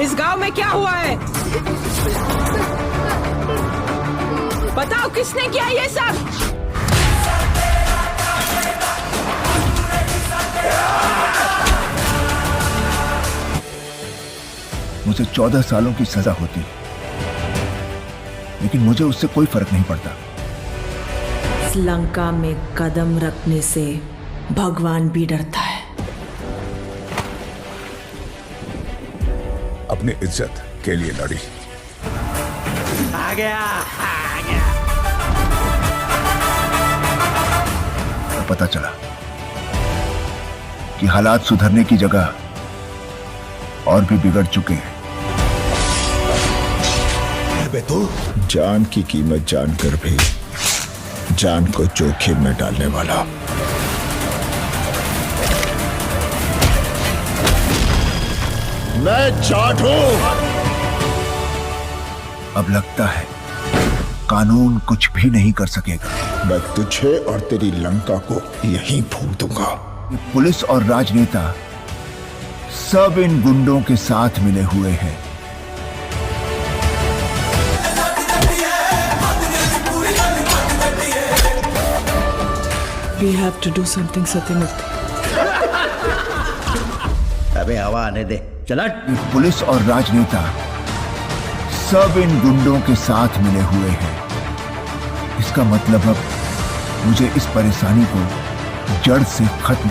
इस गांव में क्या हुआ है? बताओ किसने किया ये सब? मुझे 14 सालों की सजा होती, लेकिन मुझे उससे कोई फर्क नहीं पड़ता। इस लंका में कदम रखने से भगवान भी डरता है। अपनी इज्जत के लिए लड़ी। आ गया। और पता चला कि हालात सुधरने की जगह और भी बिगड़ चुके हैं। तो जान की कीमत जानकर भी जान को जोखिम में डालने वाला। मैं जाट हूं। अब लगता है कानून कुछ भी नहीं कर सकेगा। मैं तुझे और तेरी लंका को यहीं भूल दूंगा। पुलिस और राजनेता सब इन गुंडों के साथ मिले हुए हैं। We have to do something, Sathyamurthy. अबे हवा आने दे, चला। पुलिस और राजनेता सब इन गुंडों के साथ मिले हुए हैं। इसका मतलब अब मुझे इस परेशानी को जड़ से खत्म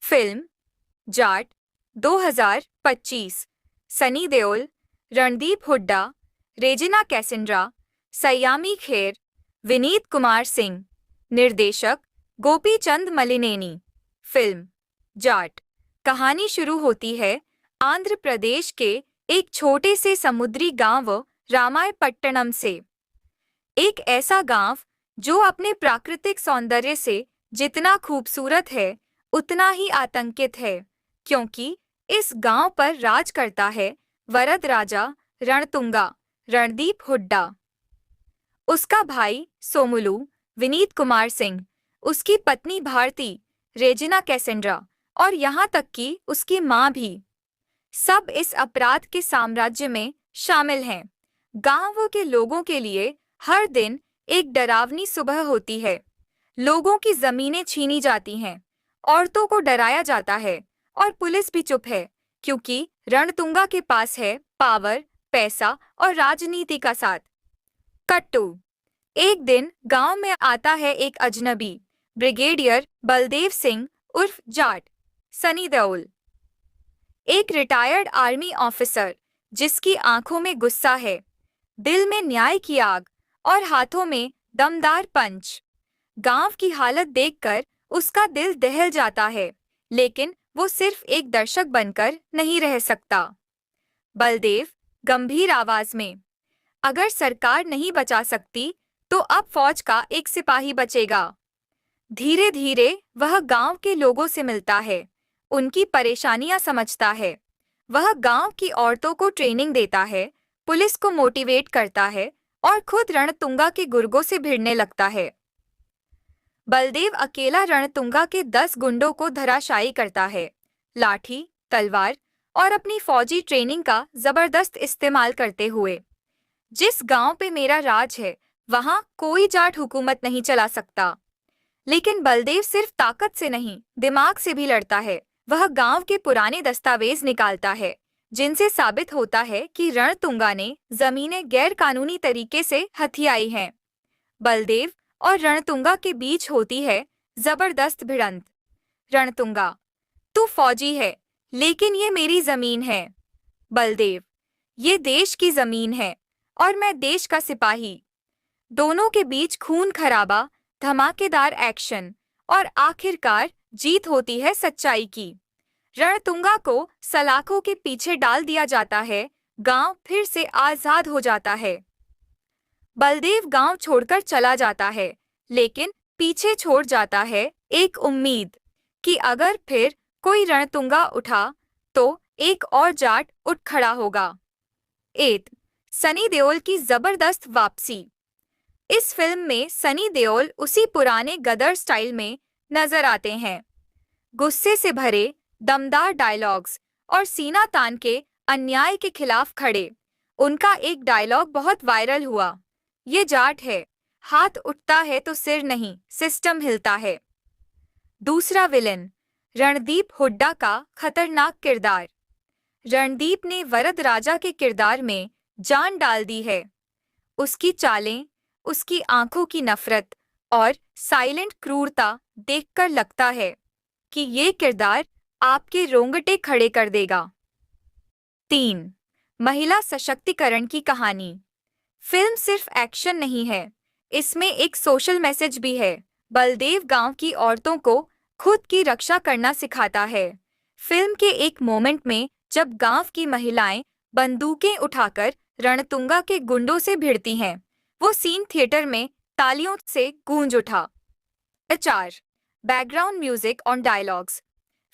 फिल्म जाट 2025। सनी देओल, रणदीप हुड्डा, रेजिना कैसेंड्रा, सयामी खेर, विनीत कुमार सिंह। निर्देशक गोपीचंद मलिनेनी। फिल्म जाट। कहानी शुरू होती है आंध्र प्रदेश के एक छोटे से समुद्री गांव रामायपट्टनम से। एक ऐसा गांव जो अपने प्राकृतिक सौंदर्य से जितना खूबसूरत है उतना ही आतंकित है, क्योंकि इस गांव पर राज करता है वरद राजा रणतुंगा रणदीप हुड्डा। उसका भाई सोमुलू विनीत कुमार सिंह, उसकी पत्नी भारती रेजिना कैसेंड्रा और यहाँ तक कि उसकी माँ भी, सब इस अपराध के साम्राज्य में शामिल हैं। गांव के लोगों के लिए हर दिन एक डरावनी सुबह होती है। लोगों की जमीनें छीनी जाती हैं, औरतों को डराया जाता है और पुलिस भी चुप है, क्योंकि रणतुंगा के पास है पावर, पैसा और राजनीति का साथ। कट्टू। एक दिन गांव में आता है एक अजनबी, ब्रिगेडियर बलदेव सिंह उर्फ जाट सनी देओल, एक रिटायर्ड आर्मी ऑफिसर जिसकी आंखों में गुस्सा है, दिल में न्याय की आग और हाथों में दमदार पंच। गांव की हालत देखकर उसका दिल दहल जाता है, लेकिन वो सिर्फ एक दर्शक बनकर नहीं रह सकता। बलदेव गंभीर आवाज में, अगर सरकार नहीं बचा सकती तो अब फौज का एक सिपाही बचेगा। धीरे धीरे वह गांव के लोगों से मिलता है, उनकी परेशानियां समझता है। वह गांव की औरतों को ट्रेनिंग देता है, पुलिस को मोटिवेट करता है और खुद रणतुंगा के गुर्गों से भिड़ने लगता है। बलदेव अकेला रणतुंगा के 10 गुंडों को धराशायी करता है, लाठी, तलवार और अपनी फौजी ट्रेनिंग का जबरदस्त इस्तेमाल करते हुए। जिस गांव पे मेरा राज है वहां कोई जाट हुकूमत नहीं चला सकता। लेकिन बलदेव सिर्फ ताकत से नहीं, दिमाग से भी लड़ता है। वह गांव के पुराने दस्तावेज निकालता है, जिनसे साबित होता है कि रणतुंगा ने जमीनें गैर कानूनी तरीके से हथियाई हैं। बलदेव और रणतुंगा के बीच होती है जबरदस्त भिड़ंत। रणतुंगा, तू फौजी है, लेकिन ये मेरी जमीन है। बलदेव, ये देश की जमीन है और मैं देश का सिपाही। दोनों के बीच खून खराबा, धमाकेदार एक्शन और आखिरकार जीत होती है सच्चाई की। रणतुंगा को सलाखों के पीछे डाल दिया जाता है, गांव फिर से आजाद हो जाता है। बलदेव गांव छोड़कर चला जाता है, लेकिन पीछे छोड़ जाता है एक उम्मीद कि अगर फिर कोई रणतुंगा उठा तो एक और जाट उठ खड़ा होगा। 8. सनी देओल की जबरदस्त वापसी। इस फिल्म में सनी देओल उसी पुराने गदर स्टाइल में नजर आते हैं। गुस्से से भरे दमदार डायलॉग्स और सीना तान के अन्याय के खिलाफ खड़े। उनका एक डायलॉग बहुत वायरल हुआ, ये जाट है, हाथ उठता है तो सिर नहीं, सिस्टम हिलता है। दूसरा विलेन, रणदीप हुड्डा का खतरनाक किरदार। रणदीप ने वरद राजा के किरदार में जान डाल दी है। उसकी चालें, उसकी आंखों की नफरत और साइलेंट क्रूरता देखकर लगता है कि ये किरदार आपके रोंगटे खड़े कर देगा। 3. महिला सशक्तिकरण की कहानी। फिल्म सिर्फ एक्शन नहीं है, इसमें एक सोशल मैसेज भी है। बलदेव गांव की औरतों को खुद की रक्षा करना सिखाता है। फिल्म के एक मोमेंट में जब गांव की महिलाएं बंदूकें उठाकर रणतुंगा के गुंडों से भिड़ती हैं, वो सीन थिएटर में तालियों से गूंज उठा। 4. बैकग्राउंड म्यूजिक और डायलॉग्स।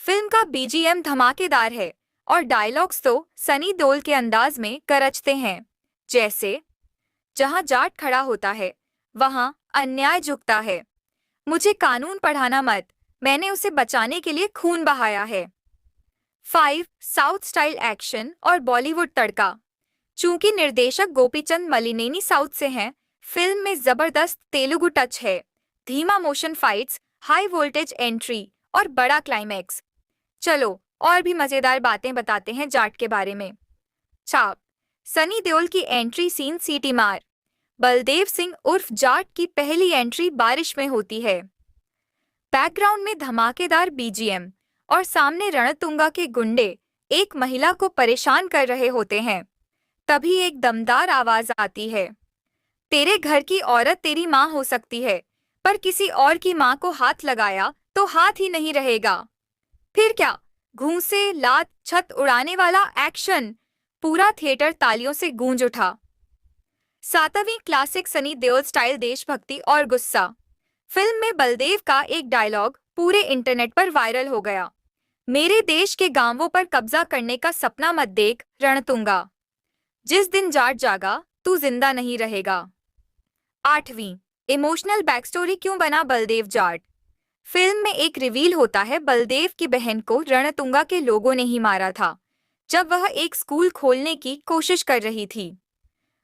फिल्म का बीजीएम धमाकेदार है और डायलॉग्स तो सनी देओल के अंदाज में गरजते हैं, जैसे जहां जाट खड़ा होता है वहां अन्याय झुकता है, मुझे कानून पढ़ाना मत, मैंने उसे बचाने के लिए खून बहाया है। 5. साउथ स्टाइल एक्शन और बॉलीवुड तड़का। चूंकि निर्देशक गोपीचंद मलिनेनी साउथ से हैं, फिल्म में जबरदस्त तेलुगु टच है। धीमा motion fights, high voltage entry और बड़ा क्लाइमैक्स। चलो और भी मजेदार बातें बताते हैं जाट के बारे में। छाप। सनी देओल की एंट्री सीन सीटी मार। बलदेव सिंह उर्फ जाट की पहली एंट्री बारिश में होती है। बैकग्राउंड में धमाकेदार बीजीएम और सामने रणतुंगा के गुंडे एक महिला को परेशान कर रहे होते हैं। तभी एक दमदार आवाज आती है, तेरे घर की औरत तेरी माँ हो सकती है, पर किसी और की माँ को हाथ लगाया तो हाथ ही नहीं रहेगा। फिर क्या, घूंसे, लात, छत उड़ाने वाला एक्शन। पूरा थिएटर तालियों से गूंज उठा। 7वीं क्लासिक सनी देओल स्टाइल देशभक्ति और गुस्सा। फिल्म में बलदेव का एक डायलॉग पूरे इंटरनेट पर वायरल हो गया, मेरे देश के गांवों पर कब्जा करने का सपना मत देख रणतुंगा, जिस दिन जाट जागा तू जिंदा नहीं रहेगा। 8वीं इमोशनल बैकस्टोरी क्यों बना बलदेव जाट। फिल्म में एक रिवील होता है, बलदेव की बहन को रणतुंगा के लोगों ने ही मारा था जब वह एक स्कूल खोलने की कोशिश कर रही थी।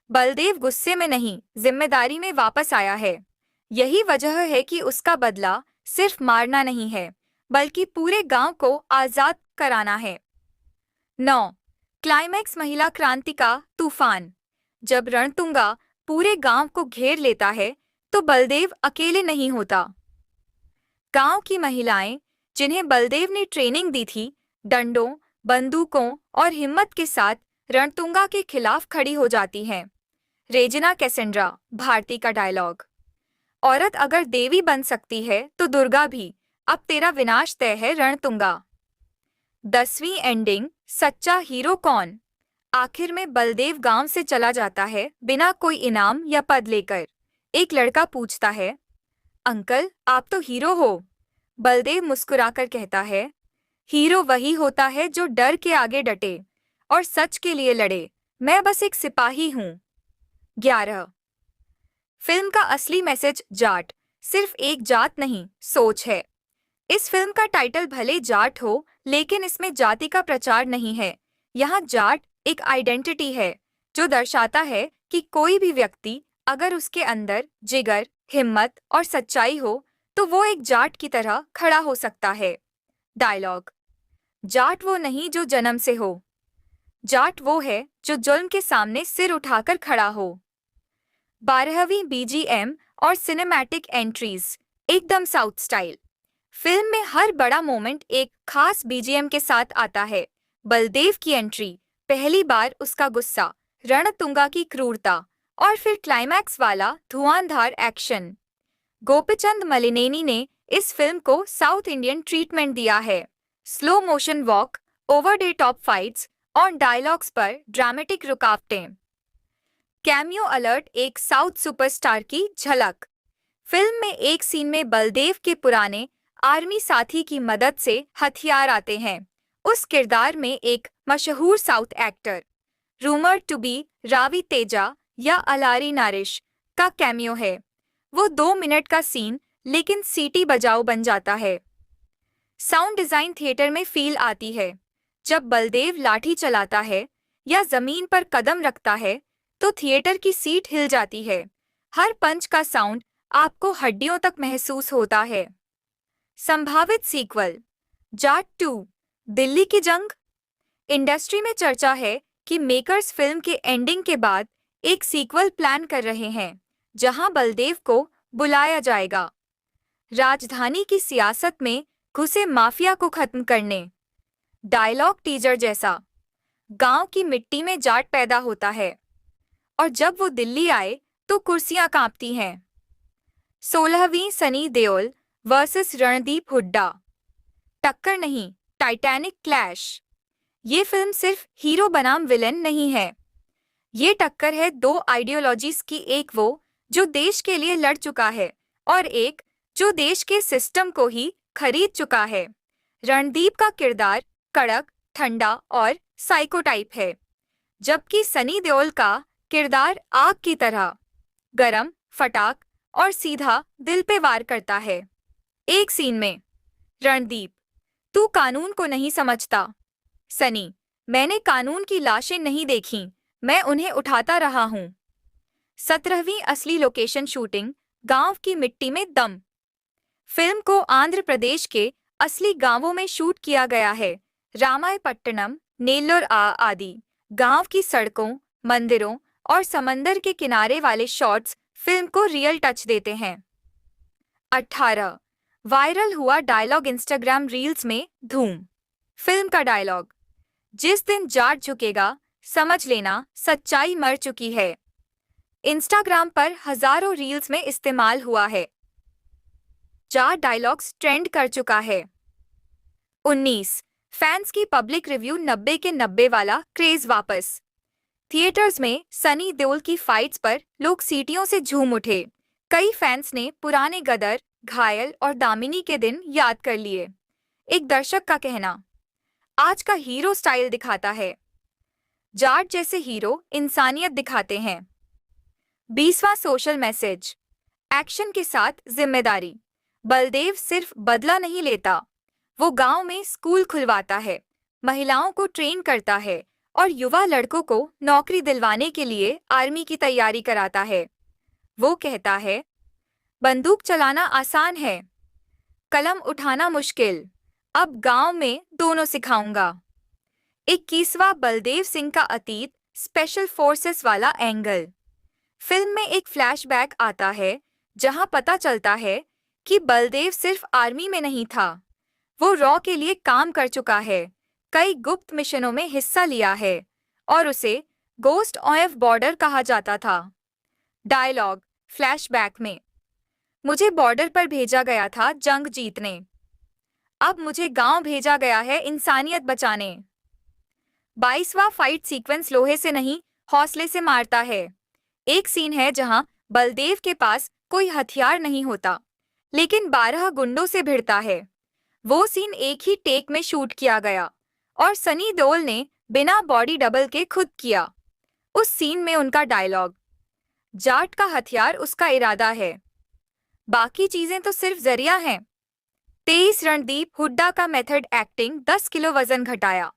बलदेव गुस्से में नहीं, जिम्मेदारी में वापस आया है। यही वजह है कि उसका बदला सिर्फ मारना नहीं है, बल्कि पूरे गांव को आजाद कराना है। 9 क्लाइमैक्स महिला क्रांति का तूफान। जब रणतुंगा पूरे गांव को घेर लेता है तो बलदेव अकेले नहीं होता। गांव की महिलाएं, जिन्हें बलदेव ने ट्रेनिंग दी थी, डंडों, बंदूकों और हिम्मत के साथ रणतुंगा के खिलाफ खड़ी हो जाती हैं। रेजिना कैसेंड्रा, भारती का डायलॉग, औरत अगर देवी बन सकती है तो दुर्गा भी, अब तेरा विनाश तय है रणतुंगा। 10वीं एंडिंग, सच्चा हीरो कौन। आखिर में बलदेव गांव से चला जाता है बिना कोई इनाम या पद लेकर। एक लड़का पूछता है, अंकल आप तो हीरो हो। बलदेव मुस्कुराकर कहता है, हीरो वही होता है जो डर के आगे डटे और सच के लिए लड़े, मैं बस एक सिपाही हूं। 11 फिल्म का असली मैसेज जाट सिर्फ एक जात नहीं, सोच है। इस फिल्म का टाइटल भले जाट हो, लेकिन इसमें जाति का प्रचार नहीं है। यहाँ जाट एक आइडेंटिटी है जो दर्शाता है कि कोई भी व्यक्ति अगर उसके अंदर जिगर, हिम्मत और सच्चाई हो तो वो एक जाट की तरह खड़ा हो सकता है। डायलॉग, जाट वो नहीं जो जन्म से हो, जाट वो है जो जुल्म के सामने सिर उठाकर खड़ा हो। 12वीं बीजीएम और सिनेमैटिक एंट्रीज, एकदम साउथ स्टाइल। फिल्म में हर बड़ा मोमेंट एक खास बीजीएम के साथ आता है। बलदेव की एंट्री, पहली बार उसका गुस्सा, रणतुंगा की क्रूरता और फिर क्लाइमैक्स वाला धुआंधार एक्शन। गोपीचंद मलिनेनी ने इस फिल्म को साउथ इंडियन ट्रीटमेंट दिया है। Slow motion walk, over the top fights और डायलॉग्स पर ड्रामेटिक रुकावटें। कैमियो अलर्ट, एक साउथ सुपरस्टार की झलक। फिल्म में एक सीन में बलदेव के पुराने आर्मी साथी की मदद से हथियार आते हैं। उस किरदार में एक मशहूर south actor, rumoured to be Ravi Teja या अलारी नारिश, का कैमियो है। वो 2 मिनट का सीन लेकिन सीटी बजाओ बन जाता है। साउंड डिजाइन थिएटर में फील आती है। जब बलदेव लाठी चलाता है या जमीन पर कदम रखता है तो थिएटर की सीट हिल जाती है। हर पंच का साउंड आपको हड्डियों तक महसूस होता है। संभावित सीक्वल, जाट 2, दिल्ली की जंग। इंडस्ट्री में चर्चा है कि मेकर्स फिल्म के एंडिंग के बाद एक सीक्वल प्लान कर रहे हैं जहां बलदेव को बुलाया जाएगा राजधानी की सियासत में घुसे माफिया को खत्म करने। डायलॉग टीजर जैसा, गांव की मिट्टी में जाट पैदा होता है और जब वो दिल्ली आए तो कुर्सियां कांपती हैं। 16वीं सनी देओल वर्सेस रणदीप हुड्डा, टक्कर नहीं, टाइटैनिक क्लैश। ये फिल्म सिर्फ हीरो बनाम विलेन नहीं है, ये टक्कर है 2 आइडियोलॉजीज की, एक वो जो देश के लिए लड़ चुका है और एक जो देश के सिस्टम को ही खरीद चुका है। रणदीप का किरदार कड़क, ठंडा और साइको टाइप है, जबकि सनी देओल का किरदार आग की तरह गरम, फटाक और सीधा दिल पे वार करता है। एक सीन में, रणदीप, तू कानून को नहीं समझता। सनी, मैंने कानून की लाशें नहीं देखीं, मैं उन्हें उठाता रहा हूं। 17वीं असली लोकेशन शूटिंग, गांव की मिट्टी में दम। फिल्म को आंध्र प्रदेश के असली गांवों में शूट किया गया है। रामायपट्टनम, नेल्लोर आदि गांव की सड़कों, मंदिरों और समंदर के किनारे वाले शॉट्स फिल्म को रियल टच देते हैं। 18 वायरल हुआ डायलॉग इंस्टाग्राम रील्स में धूम। फिल्म का डायलॉग, जिस दिन जाट झुकेगा समझ लेना सच्चाई मर चुकी है, इंस्टाग्राम पर हजारों रील्स में इस्तेमाल हुआ है। जाट डायलॉग्स ट्रेंड कर चुका है। 19 फैंस की पब्लिक रिव्यू 90 के 90 वाला क्रेज वापस। थिएटर्स में सनी देओल की फाइट्स पर लोग सीटियों से झूम उठे। कई फैंस ने पुराने गदर, घायल और दामिनी के दिन याद कर लिए। एक दर्शक का कहना, आज का हीरो स्टाइल दिखाता है। जाट जैसे हीरो इंसानियत दिखाते हैं। 20वां सोशल मैसेज, एक्शन के साथ जिम्मेदारी। बलदेव सिर्फ बदला नहीं लेता, वो गांव में स्कूल खुलवाता है, महिलाओं को ट्रेन करता है और युवा लड़कों को नौकरी दिलवाने के लिए आर्मी की तैयारी कराता है। वो कहता है, बंदूक चलाना आसान है, कलम उठाना मुश्किल, अब गांव में दोनों सिखाऊंगा। 21वां बलदेव सिंह का अतीत, स्पेशल फोर्सेस वाला एंगल। फिल्म में एक फ्लैशबैक आता है जहां पता चलता है कि बलदेव सिर्फ आर्मी में नहीं था, वो रॉ के लिए काम कर चुका है, कई गुप्त मिशनों में हिस्सा लिया है और उसे गोस्ट ऑफ बॉर्डर कहा जाता था। डायलॉग फ्लैशबैक में, मुझे बॉर्डर पर भेजा गया था जंग जीतने, अब मुझे गांव भेजा गया है इंसानियत बचाने। 22वां फाइट सीक्वेंस लोहे से नहीं हौसले से मारता है। एक सीन है जहां बलदेव के पास कोई हथियार नहीं होता, लेकिन 12 गुंडों से भिड़ता है। वो सीन एक ही टेक में शूट किया गया और सनी देओल ने बिना बॉडी डबल के खुद किया। उस सीन में उनका डायलॉग, जाट का हथियार उसका इरादा है, बाकी चीजें तो सिर्फ जरिया हैं। 23 रणदीप हुड्डा का मेथड एक्टिंग, 10 किलो वजन घटाया।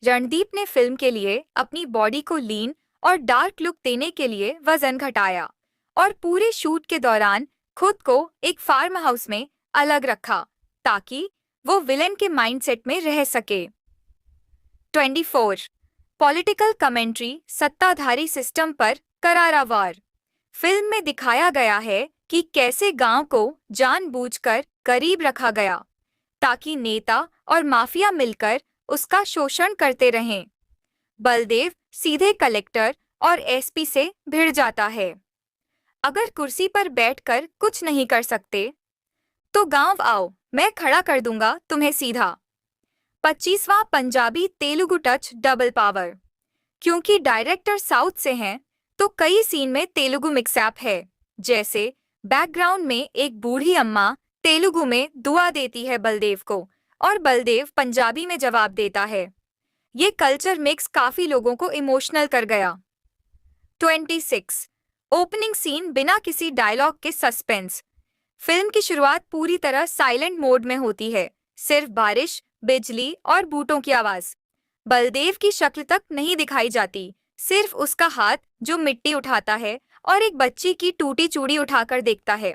रणदीप ने फिल्म के लिए अपनी बॉडी को लीन और डार्क लुक देने के लिए वजन घटाया और पूरे शूट के दौरान खुद को एक फार्म हाउस में अलग रखा ताकि वो विलेन के माइंडसेट में रह सके। 24 पॉलिटिकल कमेंट्री, सत्ताधारी सिस्टम पर करारा वार। फिल्म में दिखाया गया है कि कैसे गांव को जानबूझकर करीब रखा गया ताकि नेता और माफिया मिलकर उसका शोषण करते रहें। बलदेव सीधे कलेक्टर और एसपी से भिड़ जाता है। अगर कुर्सी पर बैठकर कुछ नहीं कर सकते तो गांव आओ, मैं खड़ा कर दूंगा तुम्हें सीधा। 25वां Punjabi Telugu touch, double power. क्योंकि डायरेक्टर साउथ से हैं तो कई सीन में तेलुगु मिक्सअप है, जैसे बैकग्राउंड में एक बूढ़ी अम्मा तेलुगु में दुआ देती है बलदेव को और बलदेव पंजाबी में जवाब देता है। ये कल्चर मिक्स काफी लोगों को इमोशनल कर गया। 26 ओपनिंग सीन, बिना किसी डायलॉग के सस्पेंस। फिल्म की शुरुआत पूरी तरह साइलेंट मोड में होती है, सिर्फ बारिश, बिजली और बूटों की आवाज। बलदेव की शक्ल तक नहीं दिखाई जाती, सिर्फ उसका हाथ जो मिट्टी उठाता है और एक बच्ची की टूटी चूड़ी उठाकर देखता है।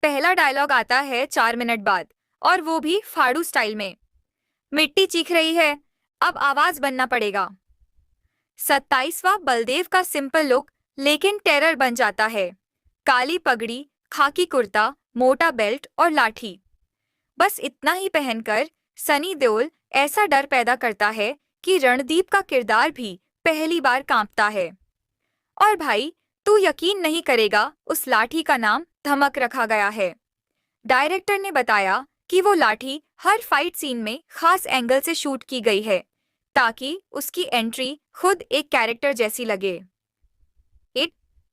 पहला डायलॉग आता है 4 मिनट बाद और वो भी फाड़ू स्टाइल में, मिट्टी चीख रही है, अब आवाज बनना पड़ेगा। 27वां बलदेव का सिंपल लुक लेकिन टेरर बन जाता है। काली पगड़ी, खाकी कुर्ता, मोटा बेल्ट और लाठी। बस इतना ही पहनकर सनी देओल ऐसा डर पैदा करता है कि रणदीप का किरदार भी पहली बार कांपता है। और भाई, तू यकीन नहीं करेगा, उस लाठी का नाम धमक रखा गया है। डायरेक्टर ने बताया कि वो लाठी हर फाइट सीन में खास एंगल से शूट की गई है ताकि उसकी एंट्री खुद एक कैरेक्टर जैसी लगे।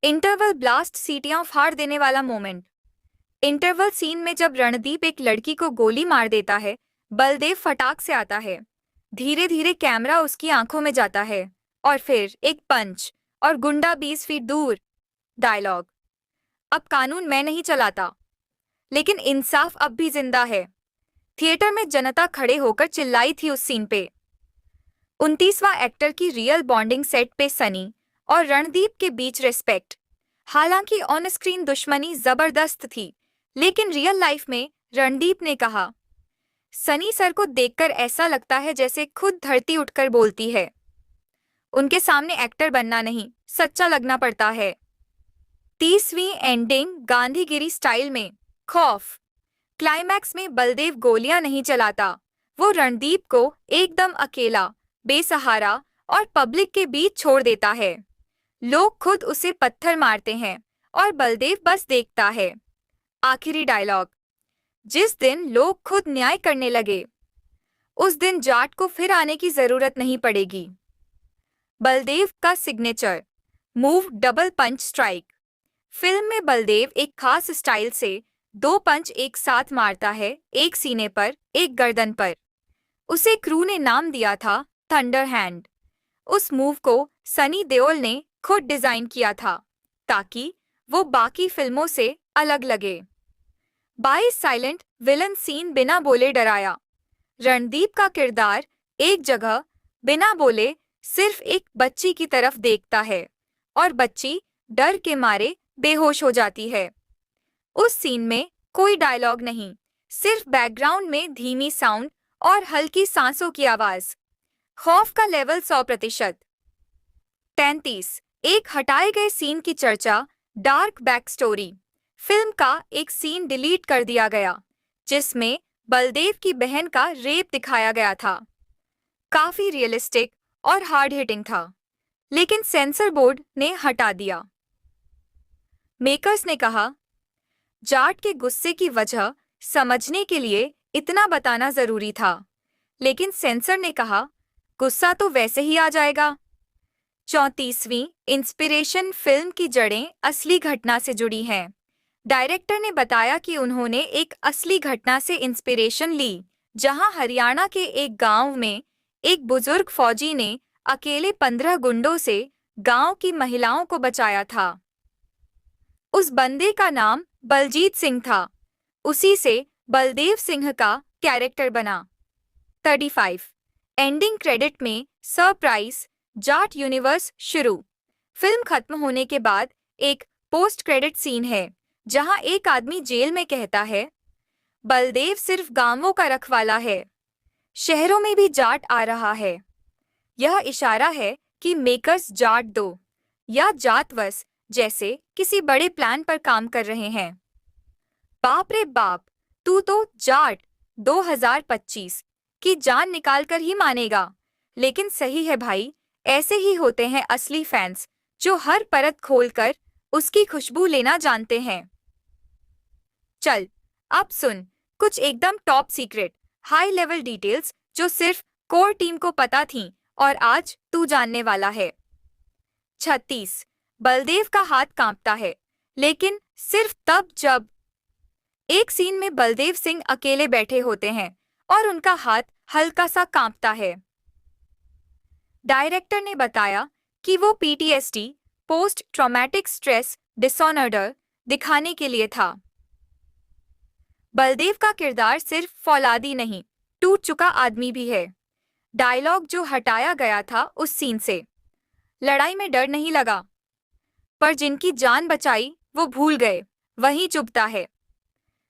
इंटरवल ब्लास्ट, सीटियां फाड़ देने वाला मोमेंट। इंटरवल सीन में जब रणदीप एक लड़की को गोली मार देता है, बलदेव फटाक से आता है। धीरे धीरे कैमरा उसकी आंखों में जाता है और फिर एक पंच और गुंडा 20 फीट दूर। डायलॉग, अब कानून मैं नहीं चलाता, लेकिन इंसाफ अब भी जिंदा है। थिएटर में जनता खड़े होकर चिल्लाई थी उस सीन पे। 29वां एक्टर की रियल बॉन्डिंग, सेट पे सनी और रणदीप के बीच रिस्पेक्ट। हालांकि ऑन स्क्रीन दुश्मनी जबरदस्त थी, लेकिन रियल लाइफ में रणदीप ने कहा, सनी सर को देखकर ऐसा लगता है जैसे खुद धरती उठकर बोलती है। उनके सामने एक्टर बनना नहीं, सच्चा लगना पड़ता है। 30वीं एंडिंग, गांधीगिरी स्टाइल में खौफ। क्लाइमैक्स में बलदेव गोलियां नहीं चलाता, वो रणदीप को एकदम अकेला, बेसहारा और पब्लिक के बीच छोड़ देता है। लोग खुद उसे पत्थर मारते हैं और बलदेव बस देखता है। आखिरी डायलॉग, जिस दिन लोग खुद न्याय करने लगे, उस दिन जाट को फिर आने की जरूरत नहीं पड़ेगी। बलदेव का सिग्नेचर मूव डबल पंच स्ट्राइक। फिल्म में बलदेव एक खास स्टाइल से 2 पंच एक साथ मारता है, एक सीने पर, एक गर्दन पर। उसे क्रू ने नाम दिया था थंडर हैंड। उस मूव को सनी देओल ने खुद डिजाइन किया था ताकि वो बाकी फिल्मों से अलग लगे। 22 साइलेंट विलन सीन बिना बोले डराया। रणदीप का किरदार एक जगह बिना बोले सिर्फ एक बच्ची की तरफ देखता है और बच्ची डर के मारे बेहोश हो जाती है। उस सीन में कोई डायलॉग नहीं, सिर्फ बैकग्राउंड में धीमी साउंड और हल्की सांसों की आवाज। खौफ का लेवल 100%। 33 एक हटाए गए सीन की चर्चा, डार्क बैक स्टोरी। फिल्म का एक सीन डिलीट कर दिया गया जिसमें बलदेव की बहन का रेप दिखाया गया था। काफी रियलिस्टिक और हार्ड हिटिंग था, लेकिन सेंसर बोर्ड ने हटा दिया। मेकर्स ने कहा, जाट के गुस्से की वजह समझने के लिए इतना बताना जरूरी था, लेकिन सेंसर ने कहा, गुस्सा तो वैसे ही आ जाएगा। 34वीं इंस्पिरेशन फिल्म की जड़ें असली घटना से जुड़ी हैं। डायरेक्टर ने बताया कि उन्होंने एक असली घटना से इंस्पिरेशन ली, जहां हरियाणा के एक गांव में एक बुजुर्ग फौजी ने अकेले 15 गुंडों से गांव की महिलाओं को बचाया था। उस बंदे का नाम बलजीत सिंह था। उसी से बलदेव सिंह का कैरेक्टर बना। 35 एंडिंग क्रेडिट में सरप्राइज जाट यूनिवर्स शुरू। फिल्म खत्म होने के बाद एक पोस्ट क्रेडिट सीन है जहां एक आदमी जेल में कहता है, बलदेव सिर्फ गांवों का रखवाला है, शहरों में भी जाट आ रहा है। यह इशारा है कि मेकर्स जाट 2 या जातवस जैसे किसी बड़े प्लान पर काम कर रहे हैं। बाप रे बाप, तू तो जाट 2025 की जान निकाल कर ही मानेगा। लेकिन सही है भाई, ऐसे ही होते हैं असली फैंस जो हर परत खोलकर उसकी खुशबू लेना जानते हैं। चल अब सुन कुछ एकदम top secret high level details जो सिर्फ कोर टीम को पता थीं और आज तू जानने वाला है। 36 बलदेव का हाथ कांपता है, लेकिन सिर्फ तब जब एक सीन में बलदेव सिंह अकेले बैठे होते हैं और उनका हाथ हल्का सा कांपता है। डायरेक्टर ने बताया कि वो PTSD post traumatic stress disorder दिखाने के लिए था। बलदेव का किरदार सिर्फ फौलादी नहीं, टूट चुका आदमी भी है। डायलॉग जो हटाया गया था उस सीन से, लड़ाई में डर नहीं लगा, पर जिनकी जान बचाई वो भूल गए, वहीं चुभता है।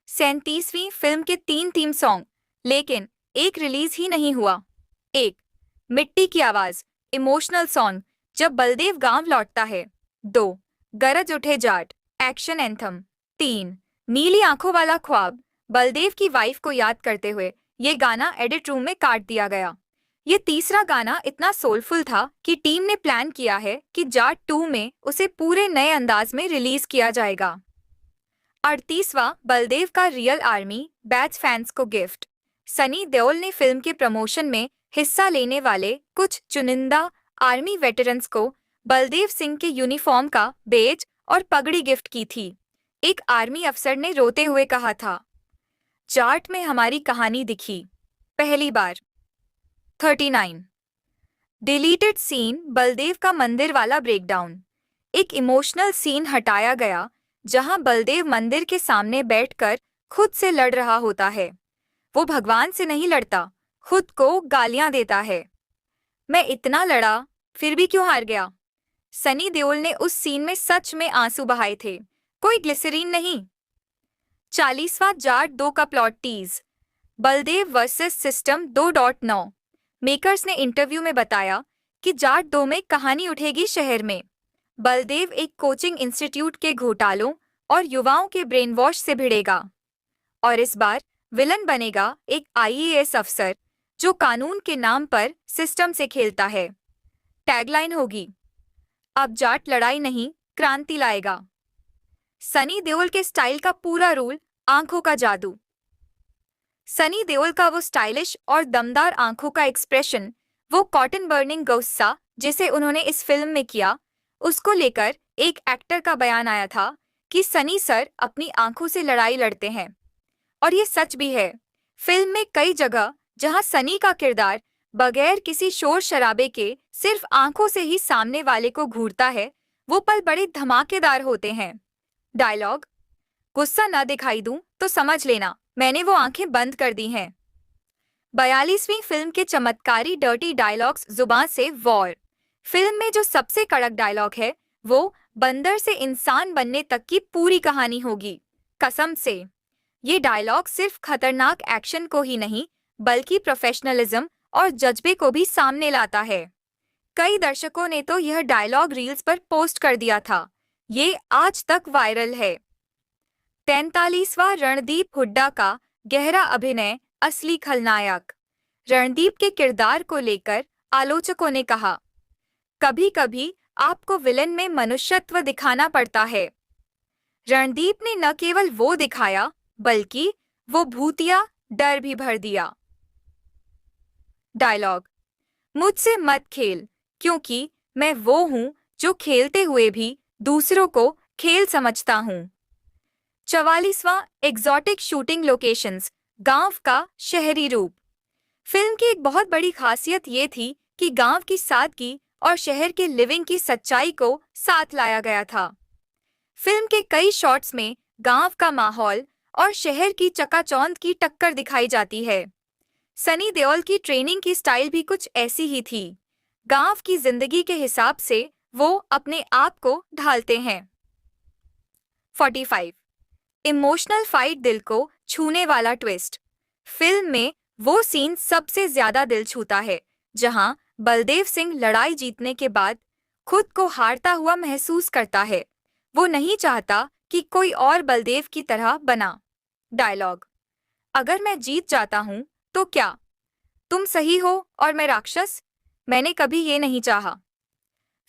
37वीं फिल्म के 3 थीम सॉन्ग, लेकिन एक रिलीज ही नहीं हुआ। 1 मिट्टी की आवाज इमोशनल सॉन्ग जब बलदेव गांव लौटता है। 2 गरज उठे जाट एक्शन एंथम। 3 नीली आंखों वाला ख्वाब बलदेव की वाइफ को याद करते हुए ये गाना एडिट रूम में काट दिया गया। ये तीसरा गाना इतना सोलफुल था कि टीम ने प्लान किया है कि जाट 2 में उसे पूरे नए अंदाज में रिलीज किया जाएगा। 38वां बलदेव का रियल आर्मी बैच फैंस को गिफ्ट। सनी देओल ने फिल्म के प्रमोशन में हिस्सा लेने वाले कुछ चुनिंदा आर्मी वेटरन्स को बलदेव सिंह के यूनिफॉर्म का बेज और पगड़ी गिफ्ट की थी। एक आर्मी अफसर ने रोते हुए कहा था, जाट में हमारी कहानी दिखी पहली बार। 39 डिलीटेड सीन बलदेव का मंदिर वाला ब्रेकडाउन। एक इमोशनल सीन हटाया गया जहां बलदेव मंदिर के सामने बैठकर खुद से लड़ रहा होता है। वो भगवान से नहीं लड़ता, खुद को गालियां देता है। मैं इतना लड़ा फिर भी क्यों हार गया। सनी देओल ने उस सीन में सच में आंसू बहाए थे, कोई ग्लिसरीन नहीं। 40वां जाट 2 का plot tease, Baldev versus system 2.9। Makers ने इंटरव्यू में बताया कि जाट 2 में कहानी उठेगी शहर में। बलदेव एक कोचिंग इंस्टीट्यूट के घोटालों और युवाओं के ब्रेन वॉश से भिड़ेगा। और इस बार विलन बनेगा एक आईएएस अफसर जो कानून के नाम पर सिस्टम से खेलता है। टैगलाइन होगी, अब जाट लड़ाई नहीं क्रांति लाएगा। सनी देओल के स्टाइल का पूरा रूल, आंखों का जादू। सनी देओल का वो स्टाइलिश और दमदार आंखों का एक्सप्रेशन, वो कॉटन बर्निंग गुस्सा जिसे उन्होंने इस फिल्म में किया, उसको लेकर एक एक्टर का बयान आया था कि सनी सर अपनी आंखों से लड़ाई लड़ते हैं। और ये सच भी है। फिल्म में कई जगह जहां सनी का किरदार बगैर किसी शोर शराबे के सिर्फ आंखों से ही सामने वाले को घूरता है, वो पल बड़े धमाकेदार होते हैं। डायलॉग, गुस्सा न दिखाई दूं तो समझ लेना मैंने वो आंखें बंद कर दी हैं। 42वीं फिल्म के चमत्कारी डर्टी डायलॉग्स जुबान से वॉर। फिल्म में जो सबसे कड़क डायलॉग है वो बंदर से इंसान बनने तक की पूरी कहानी होगी, कसम से। ये डायलॉग सिर्फ खतरनाक एक्शन को ही नहीं बल्कि प्रोफेशनलिज्म और जज्बे को भी सामने लाता है। कई दर्शकों ने तो यह डायलॉग रील्स पर पोस्ट कर दिया था। ये आज तक वायरल है। 43वां रणदीप हुड्डा का गहरा अभिनय, असली खलनायक। रणदीप के किरदार को लेकर आलोचकों ने कहा, कभी कभी आपको विलेन में मनुष्यत्व दिखाना पड़ता है। रणदीप ने न केवल वो दिखाया बल्कि वो भूतिया डर भी भर दिया। डायलॉग, मुझसे मत खेल क्योंकि मैं वो हूं जो खेलते हुए भी दूसरों को खेल समझता हूं। 44वां एग्जॉटिक शूटिंग लोकेशंस, गांव का शहरी रूप। फिल्म की एक बहुत बड़ी खासियत ये थी कि गांव की सादगी और शहर के लिविंग की सच्चाई को साथ लाया गया था। फिल्म के कई शॉट्स में गांव का माहौल और शहर की चकाचौंध की टक्कर दिखाई जाती है। सनी देओल की ट्रेनिंग की स्टाइल भी कुछ ऐसी ही थी। गांव की जिंदगी के हिसाब से वो अपने आप को ढालते हैं। 45 इमोशनल फाइट, दिल को छूने वाला ट्विस्ट। फिल्म में वो सीन सबसे ज्यादा दिल छूता है जहां बलदेव सिंह लड़ाई जीतने के बाद खुद को हारता हुआ महसूस करता है। वो नहीं चाहता कि कोई और बलदेव की तरह बना। डायलॉग, अगर मैं जीत जाता हूं तो क्या तुम सही हो और मैं राक्षस? मैंने कभी ये नहीं चाहा।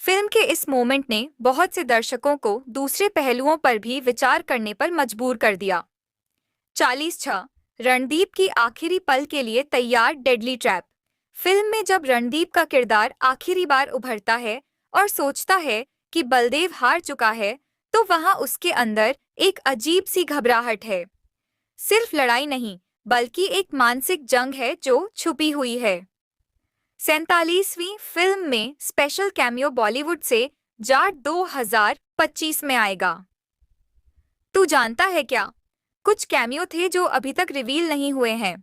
फिल्म के इस मोमेंट ने बहुत से दर्शकों को दूसरे पहलुओं पर भी विचार करने पर मजबूर कर दिया। 46 रणदीप की आखिरी पल के लिए तैयार, डेडली ट्रैप। फिल्म में जब रणदीप का किरदार आखिरी बार उभरता है और सोचता है कि बलदेव हार चुका है, तो वहां उसके अंदर एक अजीब सी घबराहट है। सिर्फ लड़ाई नहीं बल्कि एक मानसिक जंग है जो छुपी हुई है। 47वीं फिल्म में स्पेशल कैमियो बॉलीवुड से जाट 2025 में आएगा। तू जानता है क्या, कुछ कैमियो थे जो अभी तक रिवील नहीं हुए हैं।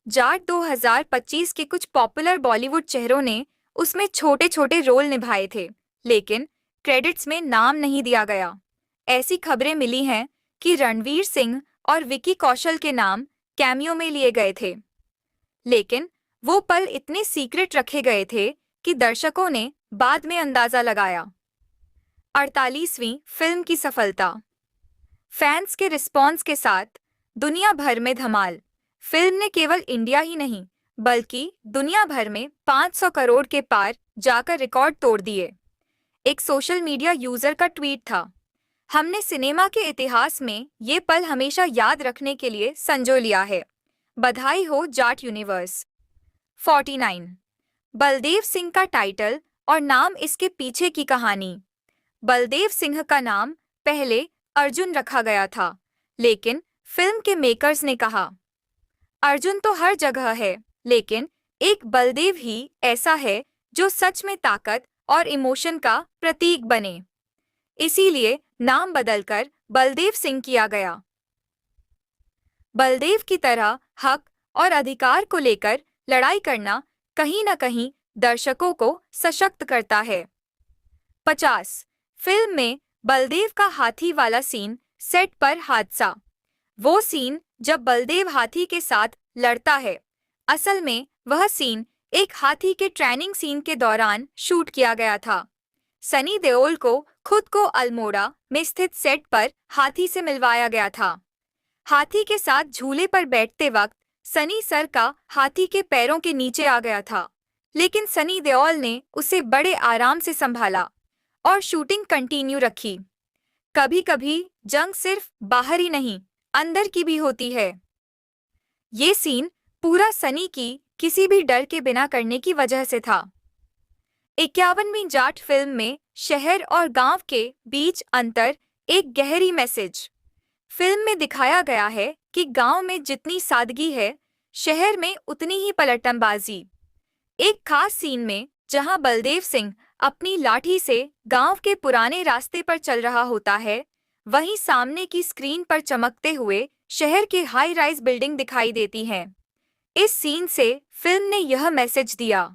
जाट 2025 के कुछ पॉपुलर बॉलीवुड चेहरों ने उसमें छोटे छोटे रोल निभाए थे, लेकिन क्रेडिट्स में नाम नहीं दिया गया। ऐसी खबरें मिली हैं कि रणवीर सिंह और विकी कौशल के नाम कैमियो में लिए गए थे, लेकिन वो पल इतने सीक्रेट रखे गए थे कि दर्शकों ने बाद में अंदाजा लगाया। 48वीं फिल्म की सफलता, फैंस के रिस्पॉन्स के साथ दुनिया भर में धमाल। फिल्म ने केवल इंडिया ही नहीं बल्कि दुनिया भर में 500 करोड़ के पार जाकर रिकॉर्ड तोड़ दिए। एक सोशल मीडिया यूजर का ट्वीट था, हमने सिनेमा के इतिहास में ये पल हमेशा याद रखने के लिए संजो लिया है। बधाई हो जाट यूनिवर्स। 49 बलदेव सिंह का टाइटल और नाम, इसके पीछे की कहानी। बलदेव सिंह का नाम पहले अर्जुन रखा गया था, लेकिन फिल्म के मेकर्स ने कहा अर्जुन तो हर जगह है, लेकिन एक बलदेव ही ऐसा है जो सच में ताकत और इमोशन का प्रतीक बने। इसीलिए नाम बदलकर बलदेव सिंह किया गया। बलदेव की तरह हक और अधिकार को लेकर लड़ाई करना कहीं न कहीं दर्शकों को सशक्त करता है। 50 फिल्म में बलदेव का हाथी वाला सीन, सेट पर हादसा। वो सीन जब बलदेव हाथी के साथ लड़ता है, असल में वह सीन एक हाथी के ट्रेनिंग सीन के दौरान शूट किया गया था। सनी देओल को खुद को अल्मोड़ा में स्थित सेट पर हाथी से मिलवाया गया था। हाथी के साथ झूले पर बैठते वक्त सनी सर का हाथी के पैरों के नीचे आ गया था, लेकिन सनी देओल ने उसे बड़े आराम से संभाला और शूटिंग कंटिन्यू रखी। कभी कभी जंग सिर्फ बाहर ही नहीं, अंदर की भी होती है। ये सीन पूरा सनी की किसी भी डर के बिना करने की वजह से था। 51वीं जाट फिल्म में शहर और गांव के बीच अंतर एक गहरी मैसेज। फिल्म में दिखाया गया है कि गांव में जितनी सादगी है, शहर में उतनी ही पलटनबाजी। एक खास सीन में जहां बलदेव सिंह अपनी लाठी से गांव के पुराने रास्ते पर चल रहा होता है, वहीं सामने की स्क्रीन पर चमकते हुए शहर के हाई राइज बिल्डिंग दिखाई देती हैं। इस सीन से फिल्म ने यह मैसेज दिया,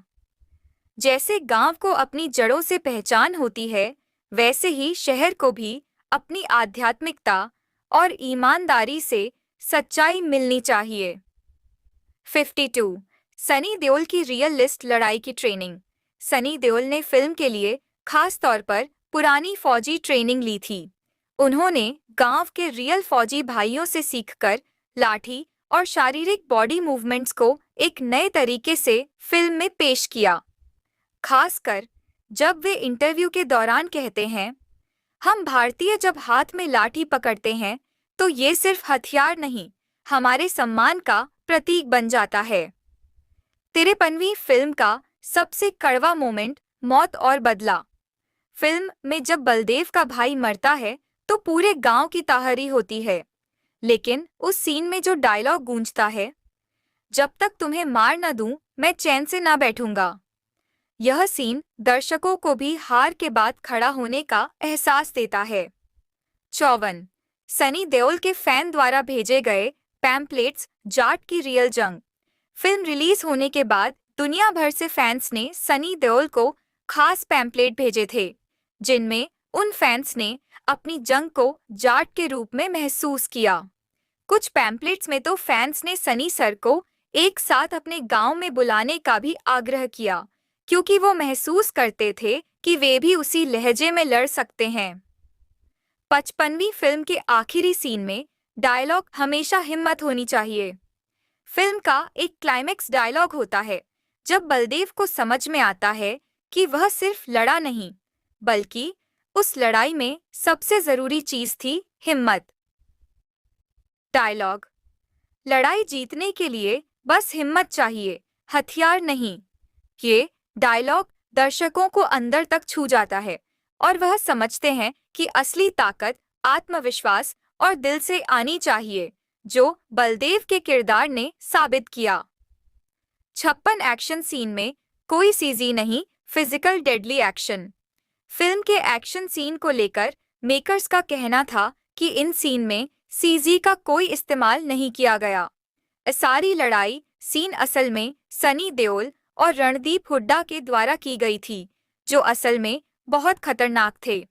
जैसे गांव को अपनी जड़ों से पहचान होती है, वैसे ही शहर को भी अपनी आध्यात्मिकता और ईमानदारी से सच्चाई मिलनी चाहिए। 52 सनी देओल की रियल लिस्ट लड़ाई की ट्रेनिंग। सनी देओल ने फिल्म के लिए खास तौर पर पुरानी फौजी ट्रेनिंग ली थी। उन्होंने गांव के रियल फौजी भाइयों से सीखकर लाठी और शारीरिक बॉडी मूवमेंट्स को एक नए तरीके से फिल्म में पेश किया। खासकर जब वे इंटरव्यू के दौरान कहते हैं, हम भारतीय जब हाथ में लाठी पकड़ते हैं तो ये सिर्फ हथियार नहीं, हमारे सम्मान का प्रतीक बन जाता है। 53वीं फिल्म का सबसे कड़वा मोमेंट मौत और बदला। फिल्म में जब बलदेव का भाई मरता है तो पूरे गांव की ताहरी होती है, लेकिन उस सीन में जो डायलॉग गूंजता है, जब तक तुम्हें मार न दूं मैं चैन से ना बैठूंगा, यह सीन दर्शकों को भी हार के बाद खड़ा होने का एहसास देता है। 54 सनी देओल के फैन द्वारा भेजे गए पैम्पलेट्स जाट की रियल जंग। फिल्म रिलीज होने के बाद दुनिया भर से फैंस ने सनी देओल को खास पैम्पलेट भेजे थे, जिनमें उन फैंस ने अपनी जंग को जाट के रूप में महसूस किया। कुछ पैम्पलेट्स में तो फैंस ने सनी सर को एक साथ अपने गांव में बुलाने का भी आग्रह किया, क्योंकि वो महसूस करते थे कि वे भी उसी लहजे में लड़ सकते हैं। 55वीं फिल्म के आखिरी सीन में डायलॉग हमेशा हिम्मत होनी चाहिए। फिल्म का एक क्लाइमेक्स डायलॉग होता है जब बलदेव को समझ में आता है कि वह सिर्फ लड़ा नहीं, बल्कि उस लड़ाई में सबसे जरूरी चीज थी हिम्मत। डायलॉग, लड़ाई जीतने के लिए बस हिम्मत चाहिए, हथियार नहीं। ये डायलॉग दर्शकों को अंदर तक छू जाता है और वह समझते हैं कि असली ताकत आत्मविश्वास और दिल से आनी चाहिए, जो बलदेव के किरदार ने साबित किया। 56 एक्शन सीन में कोई सीजी नहीं, फिजिकल डेडली एक्शन। फिल्म के एक्शन सीन को लेकर मेकर्स का कहना था कि इन सीन में सीजी का कोई इस्तेमाल नहीं किया गया। सारी लड़ाई सीन असल में सनी देओल और रणदीप हुड्डा के द्वारा की गई थी, जो असल में बहुत खतरनाक थे।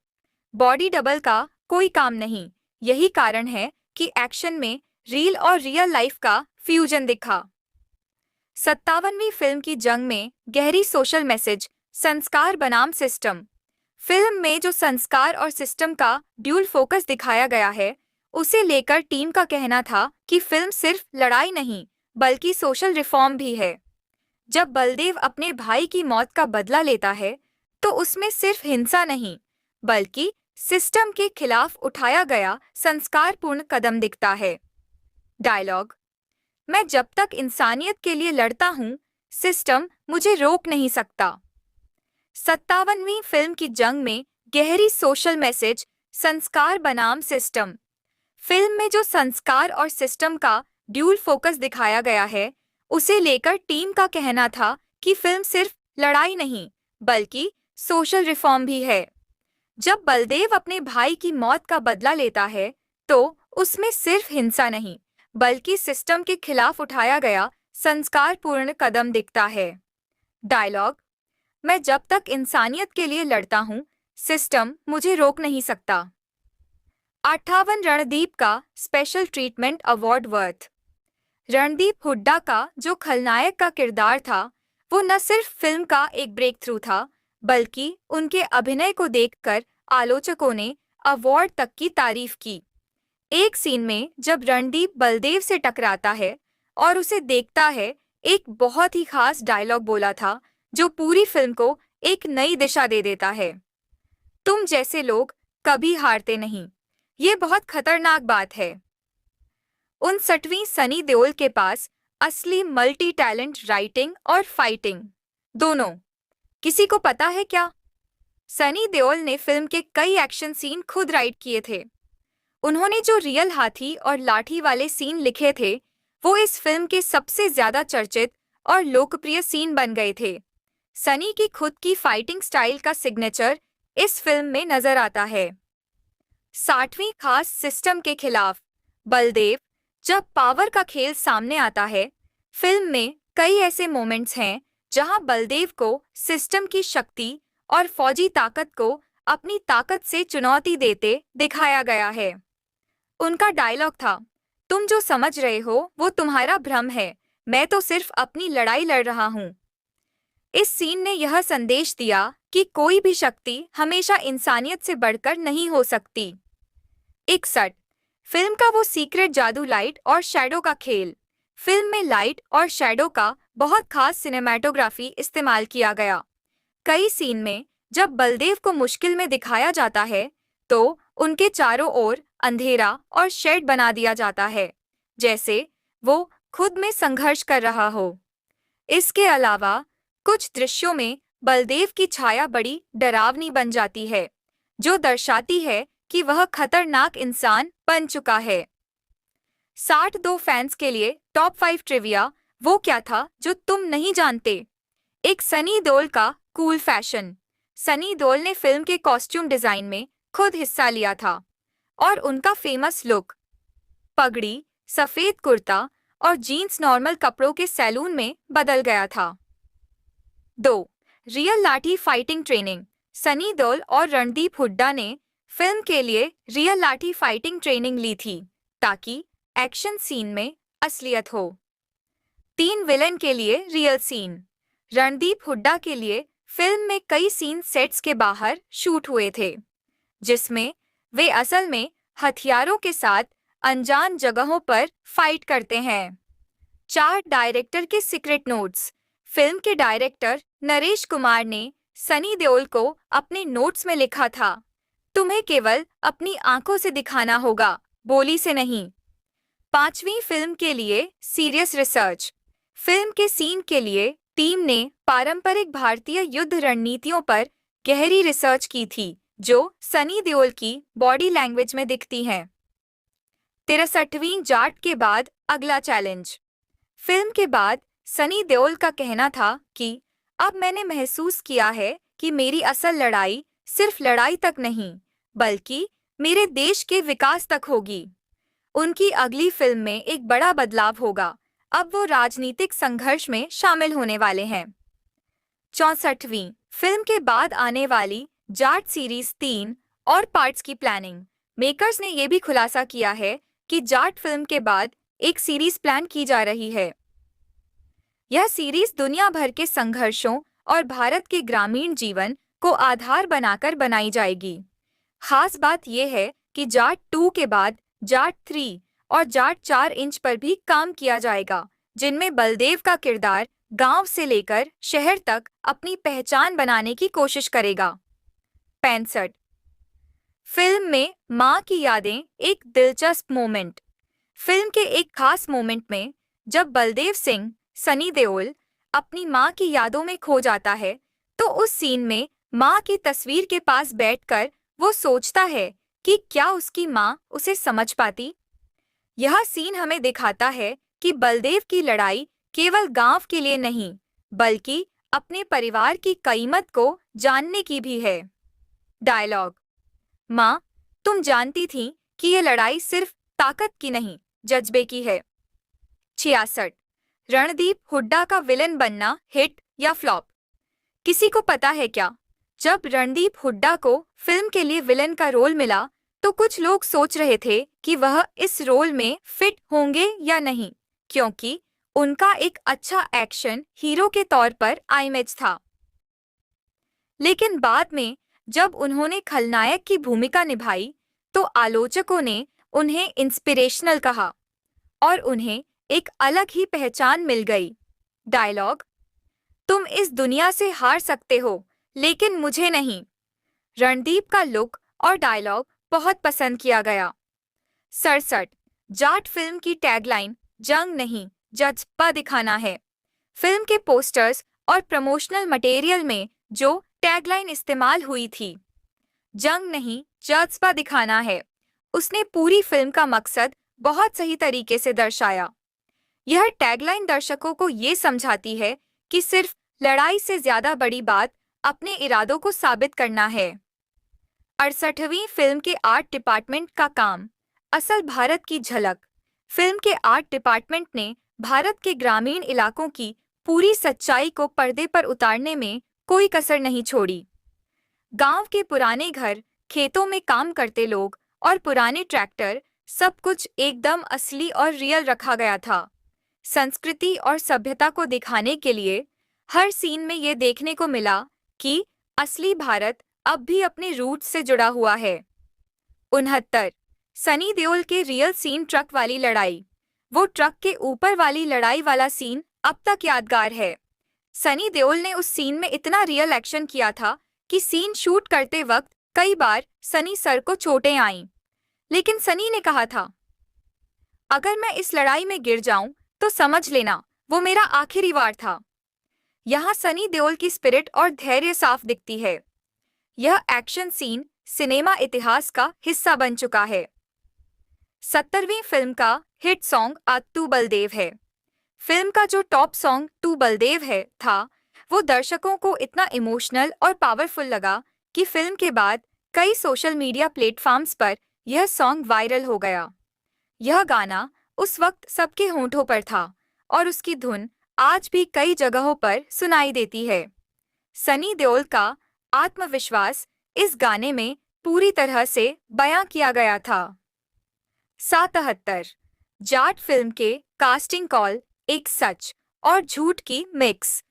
बॉडी डबल का कोई काम नहीं, यही कारण है कि एक्शन में रील और रियल लाइफ का फ्यूजन दिखा। 57वीं फिल्म की जंग में गहरी सोशल मैसेज, संस्कार बनाम सिस्टम। फिल्म में जो संस्कार और सिस्टम का ड्यूल फोकस दिखाया गया है, उसे लेकर टीम का कहना था कि फिल्म सिर्फ लड़ाई नहीं, बल्कि सोशल रिफॉर्म भी है। जब बलदेव अपने भाई की मौत का बदला लेता है, तो उसमें सिर्फ हिंसा नहीं, बल्कि सिस्टम के खिलाफ उठाया गया संस्कारपूर्ण कदम दिखता है। डायलॉग, मैं जब तक इंसानियत के लिए लड़ता हूँ, सिस्टम मुझे रोक नहीं सकता। 57वीं फिल्म की जंग में गहरी सोशल मैसेज, संस्कार बनाम सिस्टम। फिल्म में जो संस्कार और सिस्टम का ड्यूल फोकस दिखाया गया है, उसे लेकर टीम का कहना था कि फिल्म सिर्फ लड़ाई नहीं, बल्कि सोशल रिफॉर्म भी है। जब बलदेव अपने भाई की मौत का बदला लेता है, तो उसमें सिर्फ हिंसा नहीं, बल्कि सिस्टम के खिलाफ उठाया गया संस्कारपूर्ण कदम दिखता है। डायलॉग, मैं जब तक इंसानियत के लिए लड़ता हूँ, सिस्टम मुझे रोक नहीं सकता। 58 रणदीप का special treatment award worth. Randeep Hooda का जो खलनायक का किरदार था, वो न सिर्फ फिल्म का एक ब्रेक थ्रू था, बल्कि उनके अभिनय को देखकर आलोचकों ने अवार्ड तक की तारीफ की। एक सीन में जब रणदीप बलदेव से टकराता है और उसे देखता है, एक बहुत ही खास डायलॉग बोला था जो पूरी फिल्म को एक नई दिशा दे देता है। तुम जैसे लोग कभी हारते नहीं। ये बहुत खतरनाक बात है। 59वीं सनी देओल के पास असली मल्टी टैलेंट राइटिंग और फाइटिंग दोनों। किसी को पता है क्या? सनी देओल ने फिल्म के कई एक्शन सीन खुद राइट किए थे। उन्होंने जो रियल हाथी और लाठी वाले सीन लिखे थे वो इस फिल्म के सबसे ज्यादा चर्चित और लोकप्रिय सीन बन गए थे। सनी की खुद की फाइटिंग स्टाइल का सिग्नेचर इस फिल्म में नजर आता है। 60वीं खास सिस्टम के खिलाफ बलदेव जब पावर का खेल सामने आता है, फिल्म में कई ऐसे मोमेंट्स हैं जहां बलदेव को सिस्टम की शक्ति और फौजी ताकत को अपनी ताकत से चुनौती देते दिखाया गया है। उनका डायलॉग था, तुम जो समझ रहे हो वो तुम्हारा भ्रम है, मैं तो सिर्फ अपनी लड़ाई लड़ रहा हूं। इस सीन ने यह संदेश दिया कि कोई भी शक्ति हमेशा इंसानियत से बढ़कर नहीं हो सकती। 61 फिल्म का वो सीक्रेट जादू लाइट और शैडो का खेल। फिल्म में लाइट और शैडो का बहुत खास सिनेमैटोग्राफी इस्तेमाल किया गया। कई सीन में जब बलदेव को मुश्किल में दिखाया जाता है तो उनके चारों ओर अंधेरा और शेड बना दिया जाता है, जैसे वो खुद में संघर्ष कर रहा हो। इसके अलावा कुछ दृश्यों में बलदेव की छाया बड़ी डरावनी बन जाती है, जो दर्शाती है कि वह खतरनाक इंसान बन चुका है। 62 फैंस के लिए टॉप 5 ट्रिविया वो क्या था जो तुम नहीं जानते। एक सनी देओल का कूल फैशन। सनी देओल ने फिल्म के कॉस्ट्यूम डिजाइन में खुद हिस्सा लिया था और उनका फेमस लुक पगड़ी, सफेद कुर्ता और जीन्स नॉर्मल कपड़ों के सैलून में बदल गया था। 2 रियल लाठी फाइटिंग ट्रेनिंग। सनी देओल और रणदीप हुड्डा ने फिल्म के लिए रियल लाठी फाइटिंग ट्रेनिंग ली थी ताकि एक्शन सीन में असलियत हो। 3 विलन के लिए रियल सीन। रणदीप हुड्डा के लिए फिल्म में कई सीन सेट्स के बाहर शूट हुए थे, जिसमें वे असल में हथियारों के साथ अनजान जगहों पर फाइट करते हैं। 4 डायरेक्टर के सीक्रेट नोट्स। फिल्म के डायरेक्टर नरेश कुमार ने सनी देओल को अपने नोट्स में लिखा था, तुम्हें केवल अपनी आंखों से दिखाना होगा, बोली से नहीं। 5वीं फिल्म के लिए सीरियस रिसर्च। फिल्म के सीन के लिए टीम ने पारंपरिक भारतीय युद्ध रणनीतियों पर गहरी रिसर्च की थी जो सनी देओल की बॉडी लैंग्वेज में दिखती हैं। 63वीं जाट के बाद अगला चैलेंज। फिल्म के बाद सनी देओल का कहना था कि अब मैंने महसूस किया है कि मेरी असल लड़ाई सिर्फ लड़ाई तक नहीं बल्कि मेरे देश के विकास तक होगी। उनकी अगली फिल्म में एक बड़ा बदलाव होगा, अब वो राजनीतिक संघर्ष में शामिल होने वाले हैं। 64वीं फिल्म के बाद आने वाली जाट सीरीज 3 और पार्ट्स की प्लानिंग। मेकर्स ने यह भी खुलासा किया है कि जाट फिल्म के बाद एक सीरीज प्लान की जा रही है। यह सीरीज दुनिया भर के संघर्षों और भारत के ग्रामीण जीवन को आधार बनाकर बनाई जाएगी। खास बात यह है कि जाट 2 के बाद जाट 3 और जाट 4 इंच पर भी काम किया जाएगा, जिनमें बलदेव का किरदार गांव से लेकर शहर तक अपनी पहचान बनाने की कोशिश करेगा। 65 फिल्म में मां की यादें एक दिलचस्प मोमेंट। फिल्म के एक खास मोमेंट में जब बलदेव सिंह सनी देओल अपनी मां की यादों में खो जाता है तो उस सीन में मां की तस्वीर के पास बैठकर वो सोचता है कि क्या उसकी मां उसे समझ पाती। यह सीन हमें दिखाता है कि बलदेव की लड़ाई केवल गांव के लिए नहीं बल्कि अपने परिवार की कीमत को जानने की भी है। डायलॉग, मां, तुम जानती थी कि यह लड़ाई सिर्फ ताकत की नहीं जज्बे की है। 66 रणदीप हुड्डा का विलन बनना हिट या फ्लॉप। किसी को पता है क्या? जब रणदीप हुड्डा को फिल्म के लिए विलन का रोल मिला तो कुछ लोग सोच रहे थे कि वह इस रोल में फिट होंगे या नहीं, क्योंकि उनका एक अच्छा एक्शन हीरो के तौर पर इमेज था। लेकिन बाद में जब उन्होंने खलनायक की भूमिका निभाई तो आलोचकों ने उन्हें इंस्पिरेशनल कहा और उन्हें एक अलग ही पहचान मिल गई। डायलॉग, तुम इस दुनिया से हार सकते हो लेकिन मुझे नहीं। रणदीप का लुक और डायलॉग बहुत पसंद किया गया। 67 जाट फिल्म की टैगलाइन जंग नहीं जज्बा दिखाना है। फिल्म के पोस्टर्स और प्रमोशनल मटेरियल में जो टैगलाइन इस्तेमाल हुई थी, जंग नहीं जज्बा दिखाना है, उसने पूरी फिल्म का मकसद बहुत सही तरीके से दर्शाया। यह टैगलाइन दर्शकों को ये समझाती है कि सिर्फ लड़ाई से ज्यादा बड़ी बात अपने इरादों को साबित करना है। 68वीं फिल्म के आर्ट डिपार्टमेंट का काम, असल भारत की झलक। फिल्म के आर्ट डिपार्टमेंट ने भारत के ग्रामीण इलाकों की पूरी सच्चाई को पर्दे पर उतारने में कोई कसर नहीं छोड़ी। गांव के पुराने घर, खेतों में काम करते लोग और पुराने ट्रैक्टर, सब कुछ एकदम असली और रियल रखा गया था। संस्कृति और सभ्यता को दिखाने के लिए हर सीन में ये देखने को मिला कि असली भारत अब भी अपने रूट से जुड़ा हुआ है। 69 सनी देओल के रियल सीन ट्रक वाली लड़ाई। वो ट्रक के ऊपर वाली लड़ाई वाला सीन अब तक यादगार है। सनी देओल ने उस सीन में इतना रियल एक्शन किया था कि सीन शूट करते वक्त कई बार सनी सर को चोटें आईं। लेकिन सनी ने कहा था, अगर मैं इस लड़ाई में गिर जाऊं तो समझ लेना वो मेरा आखिरी वार था। यहाँ सनी देओल की स्पिरिट और धैर्य साफ दिखती है। यह एक्शन सीन सिनेमा इतिहास का हिस्सा बन चुका है। 70वीं फिल्म का हिट सॉन्ग आ तू बलदेव है। फिल्म का जो टॉप सॉन्ग तू बलदेव है था, वो दर्शकों को इतना इमोशनल और पावरफुल लगा कि फिल्म के बाद कई सोशल मीडिया प्लेटफॉर्म्स पर यह सॉन्ग वायरल हो गया। यह गाना उस वक्त सबके होंठों पर था और उसकी धुन आज भी कई जगहों पर सुनाई देती है। सनी देओल का आत्मविश्वास इस गाने में पूरी तरह से बयां किया गया था। 77 जाट फिल्म के कास्टिंग कॉल, एक सच और झूठ की मिक्स।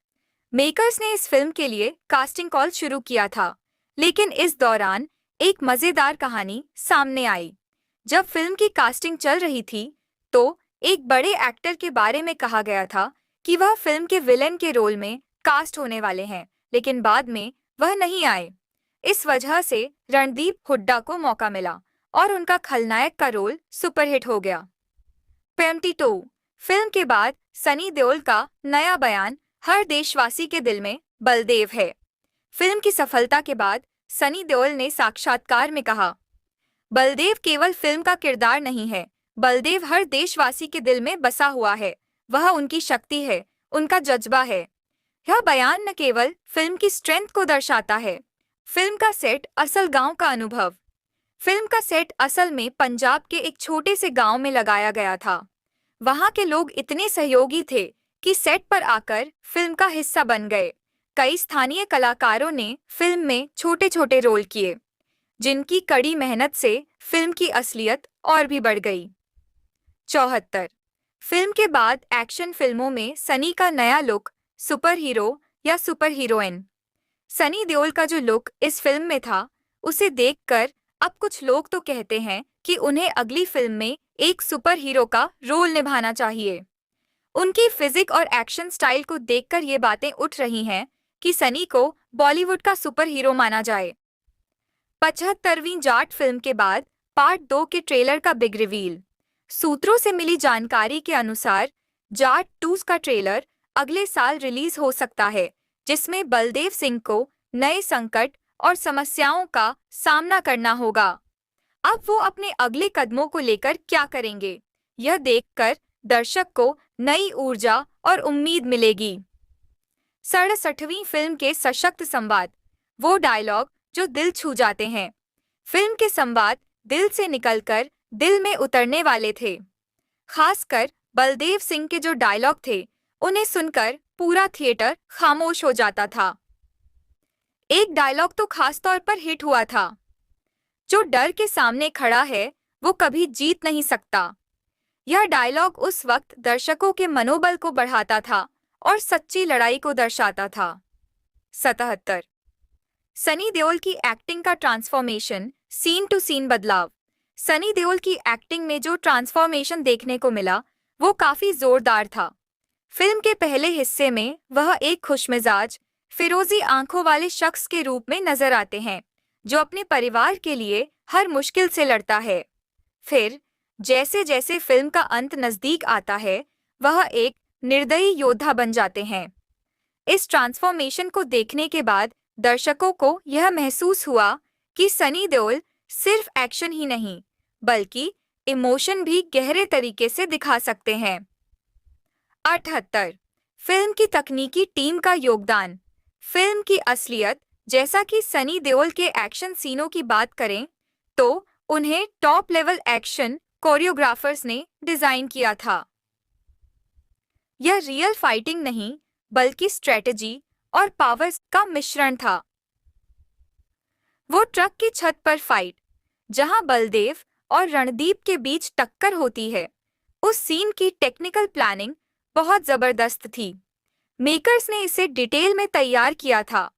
मेकर्स ने इस फिल्म के लिए कास्टिंग कॉल शुरू किया था, लेकिन इस दौरान एक मजेदार कहानी सामने आई। जब फिल्म की कास्टिंग चल रही थी तो एक बड़े एक्टर के बारे में कहा गया था कि वह फिल्म के विलेन के रोल में कास्ट होने वाले हैं, लेकिन बाद में वह नहीं आए। इस वजह से रणदीप हुड्डा को मौका मिला और उनका खलनायक का रोल सुपरहिट हो गया। 52 फिल्म के बाद सनी देओल का नया बयान हर देशवासी के दिल में बलदेव है। फिल्म की सफलता के बाद सनी देओल ने साक्षात्कार में कहा, बलदेव केवल फिल्म का किरदार नहीं है, बलदेव हर देशवासी के दिल में बसा हुआ है। वह उनकी शक्ति है, उनका जज्बा है। यह बयान न केवल फिल्म की स्ट्रेंथ को दर्शाता है, फिल्म का सेट असल गांव का अनुभव। फिल्म का सेट असल में पंजाब के एक छोटे से गांव में लगाया गया था। वहां के लोग इतने सहयोगी थे कि सेट पर आकर फिल्म का हिस्सा बन गए। कई स्थानीय कलाकारों ने फिल्म में छोटे छोटे रोल किए, जिनकी कड़ी मेहनत से फिल्म की असलियत और भी बढ़ गई। 74 फिल्म के बाद एक्शन फिल्मों में सनी का नया लुक, सुपर हीरो या सुपर हीरोइन। सनी देओल का जो लुक इस फिल्म में था, उसे देखकर अब कुछ लोग तो कहते हैं कि उन्हें अगली फिल्म में एक सुपर हीरो का रोल निभाना चाहिए। उनकी फिजिक और एक्शन स्टाइल को देखकर ये बातें उठ रही हैं कि सनी को बॉलीवुड का सुपर हीरो माना जाए। 75वीं जाट फिल्म के बाद पार्ट 2 के ट्रेलर का बिग रिवील। सूत्रों से मिली जानकारी के अनुसार जाट 2 का ट्रेलर अगले साल रिलीज हो सकता है, जिसमें बलदेव सिंह को नए संकट और समस्याओं का सामना करना होगा। अब वो अपने अगले कदमों को लेकर क्या करेंगे, यह देखकर दर्शक को नई ऊर्जा और उम्मीद मिलेगी। 67वीं फिल्म के सशक्त संवाद, वो डायलॉग जो दिल छू जाते हैं। फिल्म के संवाद दिल से निकलकर दिल में उतरने वाले थे। खासकर बलदेव सिंह के जो डायलॉग थे, उन्हें सुनकर पूरा थिएटर खामोश हो जाता था। एक डायलॉग तो खास तौर पर हिट हुआ था, जो डर के सामने खड़ा है वो कभी जीत नहीं सकता। यह डायलॉग उस वक्त दर्शकों के मनोबल को बढ़ाता था और सच्ची लड़ाई को दर्शाता था। 77 सनी देओल की एक्टिंग का ट्रांसफॉर्मेशन, सीन टू सीन बदलाव। सनी देओल की एक्टिंग में जो ट्रांसफॉर्मेशन देखने को मिला वो काफी जोरदार था। फिल्म के पहले हिस्से में वह एक खुशमिजाज, फिरोजी आंखों वाले शख्स के रूप में नजर आते हैं जो अपने परिवार के लिए हर मुश्किल से लड़ता है। फिर जैसे जैसे फिल्म का अंत नजदीक आता है वह एक निर्दयी योद्धा बन जाते हैं। इस ट्रांसफॉर्मेशन को देखने के बाद दर्शकों को यह महसूस हुआ कि सनी देओल सिर्फ एक्शन ही नहीं बल्कि इमोशन भी गहरे तरीके से दिखा सकते हैं। 78 फिल्म की तकनीकी टीम का योगदान। फिल्म की असलियत, जैसा कि सनी देओल के एक्शन सीनों की बात करें तो उन्हें टॉप लेवल एक्शन कोरियोग्राफर्स ने डिजाइन किया था। यह रियल फाइटिंग नहीं बल्कि स्ट्रेटजी और पावर्स का मिश्रण था। वो ट्रक की छत पर फाइट, जहां बलदेव और रणदीप के बीच टक्कर होती है, उस सीन की टेक्निकल प्लानिंग बहुत जबरदस्त थी। मेकर्स ने इसे डिटेल में तैयार किया था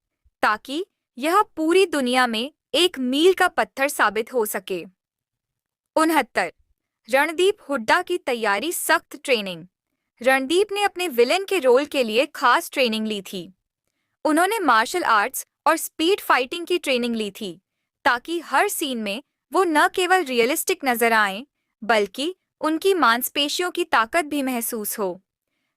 ताकि यह पूरी दुनिया में एक मील का पत्थर साबित हो सके। 69 रणदीप हुड्डा की तैयारी। सख्त ट्रेनिंग। रणदीप ने अपने विलेन के रोल के लिए खास ट्रेनिंग ली थी। उन्होंने मार्शल आर्ट्स और स्पीड फाइटिंग की ट्रेनिंग ली थी ताकि हर सीन में वो न केवल रियलिस्टिक नजर आएं बल्कि उनकी मांसपेशियों की ताकत भी महसूस हो।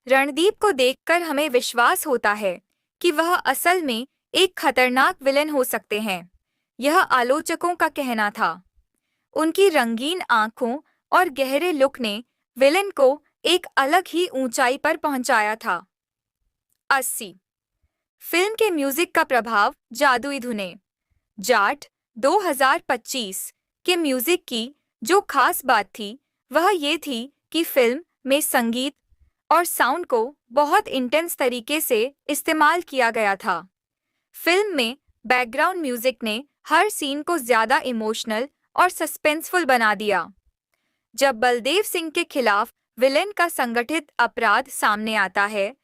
रणदीप को देखकर हमें विश्वास होता है कि वह असल में एक खतरनाक विलेन हो सकते हैं। यह आलोचकों का कहना था। उनकी रंगीन आंखों और गहरे लुक ने विलेन को एक अलग ही ऊंचाई पर पहुंचाया था। 80 फिल्म के म्यूजिक का प्रभाव। जादुई धुनें। जाट 2025 के म्यूजिक की जो खास बात थी वह ये थी कि फिल्म में संगीत और साउंड को बहुत इंटेंस तरीके से इस्तेमाल किया गया था। फिल्म में बैकग्राउंड म्यूजिक ने हर सीन को ज्यादा इमोशनल और सस्पेंसफुल बना दिया। जब बलदेव सिंह के खिलाफ विलेन का संगठित अपराध सामने आता है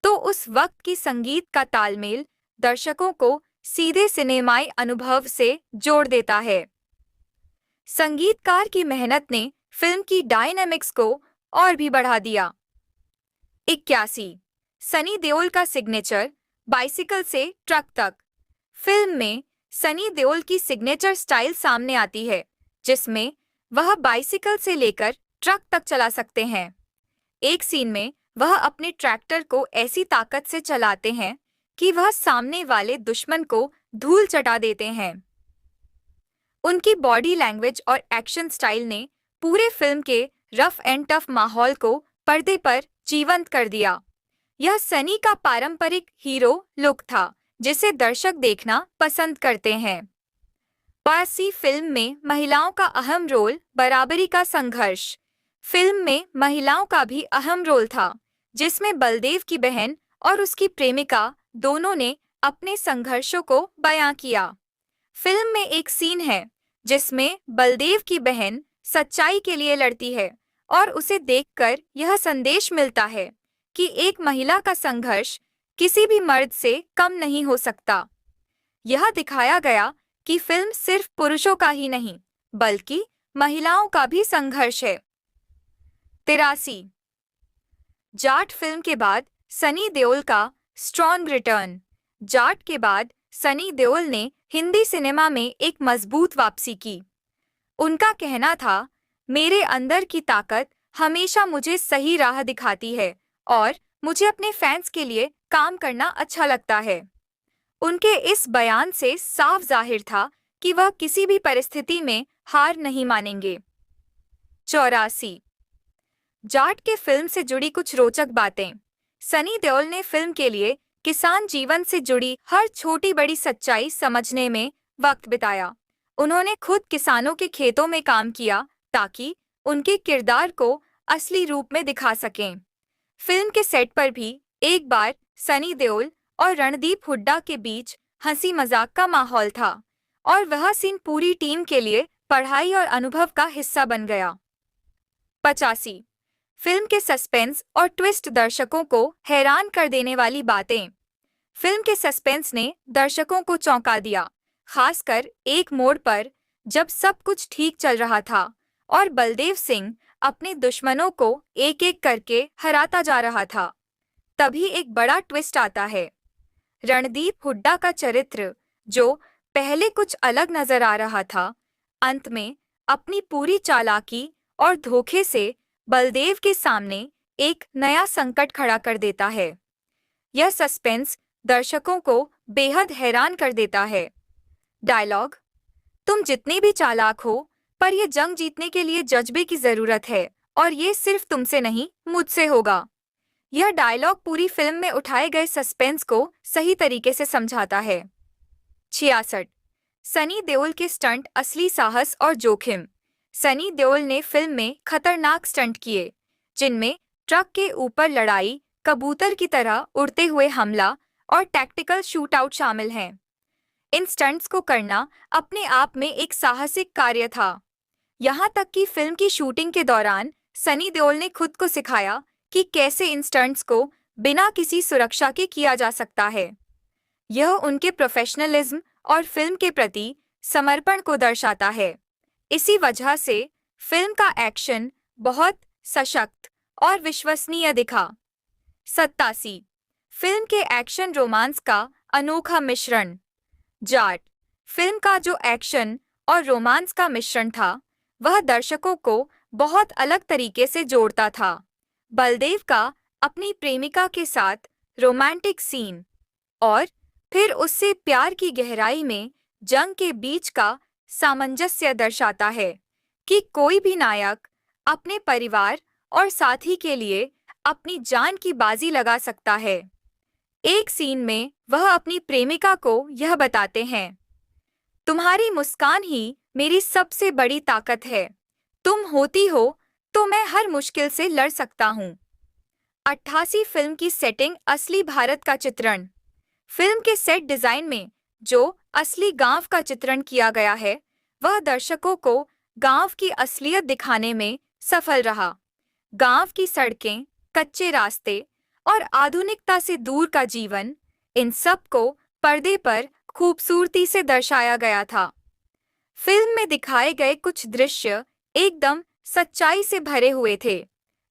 तो उस वक्त की संगीत का तालमेल दर्शकों को सीधे सिनेमाई अनुभव से जोड़ देता है। संगीतकार की मेहनत ने फिल्म की डायनामिक्स को और भी बढ़ा दिया। 81 सनी देओल का सिग्नेचर। बाइसिकल से ट्रक तक। फिल्म में सनी देओल की सिग्नेचर स्टाइल सामने आती है जिसमें वह बाइसिकल से लेकर ट्रक तक चला सकते हैं। एक सीन में वह अपने ट्रैक्टर को ऐसी ताकत से चलाते हैं कि वह सामने वाले दुश्मन को धूल चटा देते हैं। उनकी बॉडी लैंग्वेज और एक्शन स्टाइल ने पूरे फिल्म के रफ एंड टफ माहौल को पर्दे पर जीवंत कर दिया। यह सनी का पारंपरिक हीरो लुक था जिसे दर्शक देखना पसंद करते हैं। 82 फिल्म में महिलाओं का अहम रोल। बराबरी का संघर्ष। फिल्म में महिलाओं का भी अहम रोल था जिसमें बलदेव की बहन और उसकी प्रेमिका दोनों ने अपने संघर्षों को बयां किया। फिल्म में एक सीन है जिसमें बलदेव की बहन सच्चाई के लिए लड़ती है और उसे देखकर यह संदेश मिलता है कि एक महिला का संघर्ष किसी भी मर्द से कम नहीं हो सकता। यह दिखाया गया कि फिल्म सिर्फ पुरुषों का ही नहीं बल्कि महिलाओं का भी संघर्ष है। 83 जाट फिल्म के बाद सनी देओल का स्ट्रॉन्ग रिटर्न। जाट के बाद सनी देओल ने हिंदी सिनेमा में एक मजबूत वापसी की। उनका कहना था, मेरे अंदर की ताकत हमेशा मुझे सही राह दिखाती है और मुझे अपने फैंस के लिए काम करना अच्छा लगता है। उनके इस बयान से साफ जाहिर था कि वह किसी भी परिस्थिति में हार नहीं मानेंगे। 84 जाट के फिल्म से जुड़ी कुछ रोचक बातें। सनी देओल ने फिल्म के लिए किसान जीवन से जुड़ी हर छोटी बड़ी सच्चाई समझने में वक्त बिताया। उन्होंने खुद किसानों के खेतों में काम किया ताकि उनके किरदार को असली रूप में दिखा सकें। फिल्म के सेट पर भी एक बार सनी देओल और रणदीप हुड्डा के बीच हंसी मजाक का माहौल था और वह सीन पूरी टीम के लिए पढ़ाई और अनुभव का हिस्सा बन गया। 85 फिल्म के सस्पेंस और ट्विस्ट दर्शकों को हैरान कर देने वाली बातें। फिल्म के सस्पेंस ने दर्शकों को चौंका दिया, खासकर एक मोड़ पर जब सब कुछ ठीक चल रहा था और बलदेव सिंह अपने दुश्मनों को एक एक करके हराता जा रहा था, तभी एक बड़ा ट्विस्ट आता है। रणदीप हुड्डा का चरित्र, जो पहले कुछ अलग नजर आ रहा था, अंत में अपनी पूरी चालाकी और धोखे से बलदेव के सामने एक नया संकट खड़ा कर देता है। यह सस्पेंस दर्शकों को बेहद हैरान कर देता है। डायलॉग: तुम जितने भी चालाक हो, पर यह जंग जीतने के लिए जज्बे की जरूरत है, और ये सिर्फ तुमसे नहीं, मुझसे होगा। यह डायलॉग पूरी फिल्म में उठाए गए सस्पेंस को सही तरीके से समझाता है। 66। सनी देओल के स्टंट असली साहस और जोखिम। सनी देओल ने फिल्म में खतरनाक स्टंट किए, जिनमें ट्रक के ऊपर लड़ाई, कबूतर की तरह उड़ते हुए हमला और टैक्टिकल शूटआउट शामिल हैं। इन स्टंट्स को करना अपने आप में एक साहसिक कार्य था। यहाँ तक कि फिल्म की शूटिंग के दौरान सनी देओल ने खुद को सिखाया कि कैसे इन स्टंट्स को बिना किसी सुरक्षा के किया जा सकता है। यह उनके प्रोफेशनलिज्म और फिल्म के प्रति समर्पण को दर्शाता है। इसी वजह से फिल्म का एक्शन बहुत सशक्त और विश्वसनीय दिखा। 87। फिल्म के एक्शन रोमांस का अनोखा मिश्रण। जाट फिल्म का जो एक्शन और रोमांस का मिश्रण था, वह दर्शकों को बहुत अलग तरीके से जोड़ता था। बलदेव का अपनी प्रेमिका के साथ रोमांटिक सीन और फिर उससे प्यार की गहराई में जंग के बीच का सामंजस्य दर्शाता है कि कोई भी नायक अपने परिवार और साथी के लिए अपनी जान की बाजी लगा सकता है। एक सीन में वह अपनी प्रेमिका को यह बताते हैं, तुम्हारी मुस्कान ही मेरी सबसे बड़ी ताकत है, तुम होती हो तो मैं हर मुश्किल से लड़ सकता हूँ। 88 फिल्म की सेटिंग असली भारत का चित्रण। फिल्म के सेट डिजाइन में जो असली गांव का चित्रण किया गया है, वह दर्शकों को गांव की असलियत दिखाने में सफल रहा। गांव की सड़कें, कच्चे रास्ते और आधुनिकता से दूर का जीवन, इन सब को पर्दे पर खूबसूरती से दर्शाया गया था। फिल्म में दिखाए गए कुछ दृश्य एकदम सच्चाई से भरे हुए थे,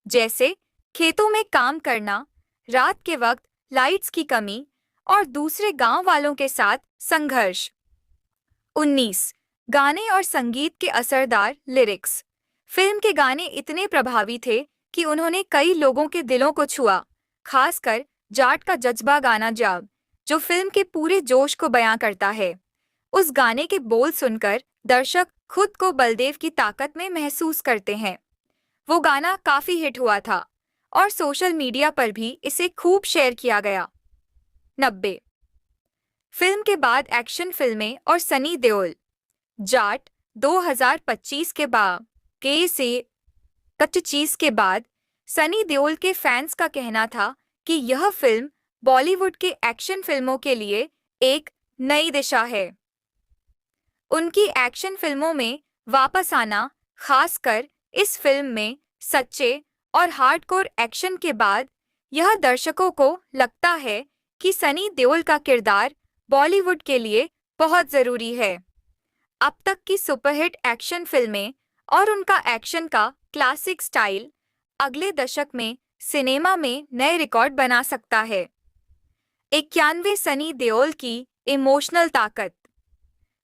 जैसे खेतों में काम करना, रात के वक्त लाइट्स की कमी और दूसरे गांव वालों के साथ संघर्ष। 19 गाने और संगीत के असरदार लिरिक्स। फिल्म के गाने इतने प्रभावी थे कि उन्होंने कई लोगों के दिलों को छुआ, खासकर जाट का जज्बा गाना जाब, जो फिल्म के पूरे जोश को बयां करता है। उस गाने के बोल सुनकर दर्शक खुद को बलदेव की ताकत में महसूस करते हैं। वो गाना काफी हिट हुआ था और सोशल मीडिया पर भी इसे खूब शेयर किया गया। 90 फिल्म के बाद एक्शन फिल्में और सनी देओल। जाट 2025 के बाद के से कच्ची चीज के बाद सनी देओल के फैंस का कहना था कि यह फिल्म बॉलीवुड के एक्शन फिल्मों के लिए एक नई दिशा है। उनकी एक्शन फिल्मों में वापस आना, खासकर इस फिल्म में सच्चे और हार्डकोर एक्शन के बाद, यह दर्शकों को लगता है कि सनी देओल का किरदार बॉलीवुड के लिए बहुत जरूरी है। अब तक की सुपरहिट एक्शन फिल्में और उनका एक्शन का क्लासिक स्टाइल अगले दशक में सिनेमा में नए रिकॉर्ड बना सकता है। 91 सनी देओल की इमोशनल ताकत।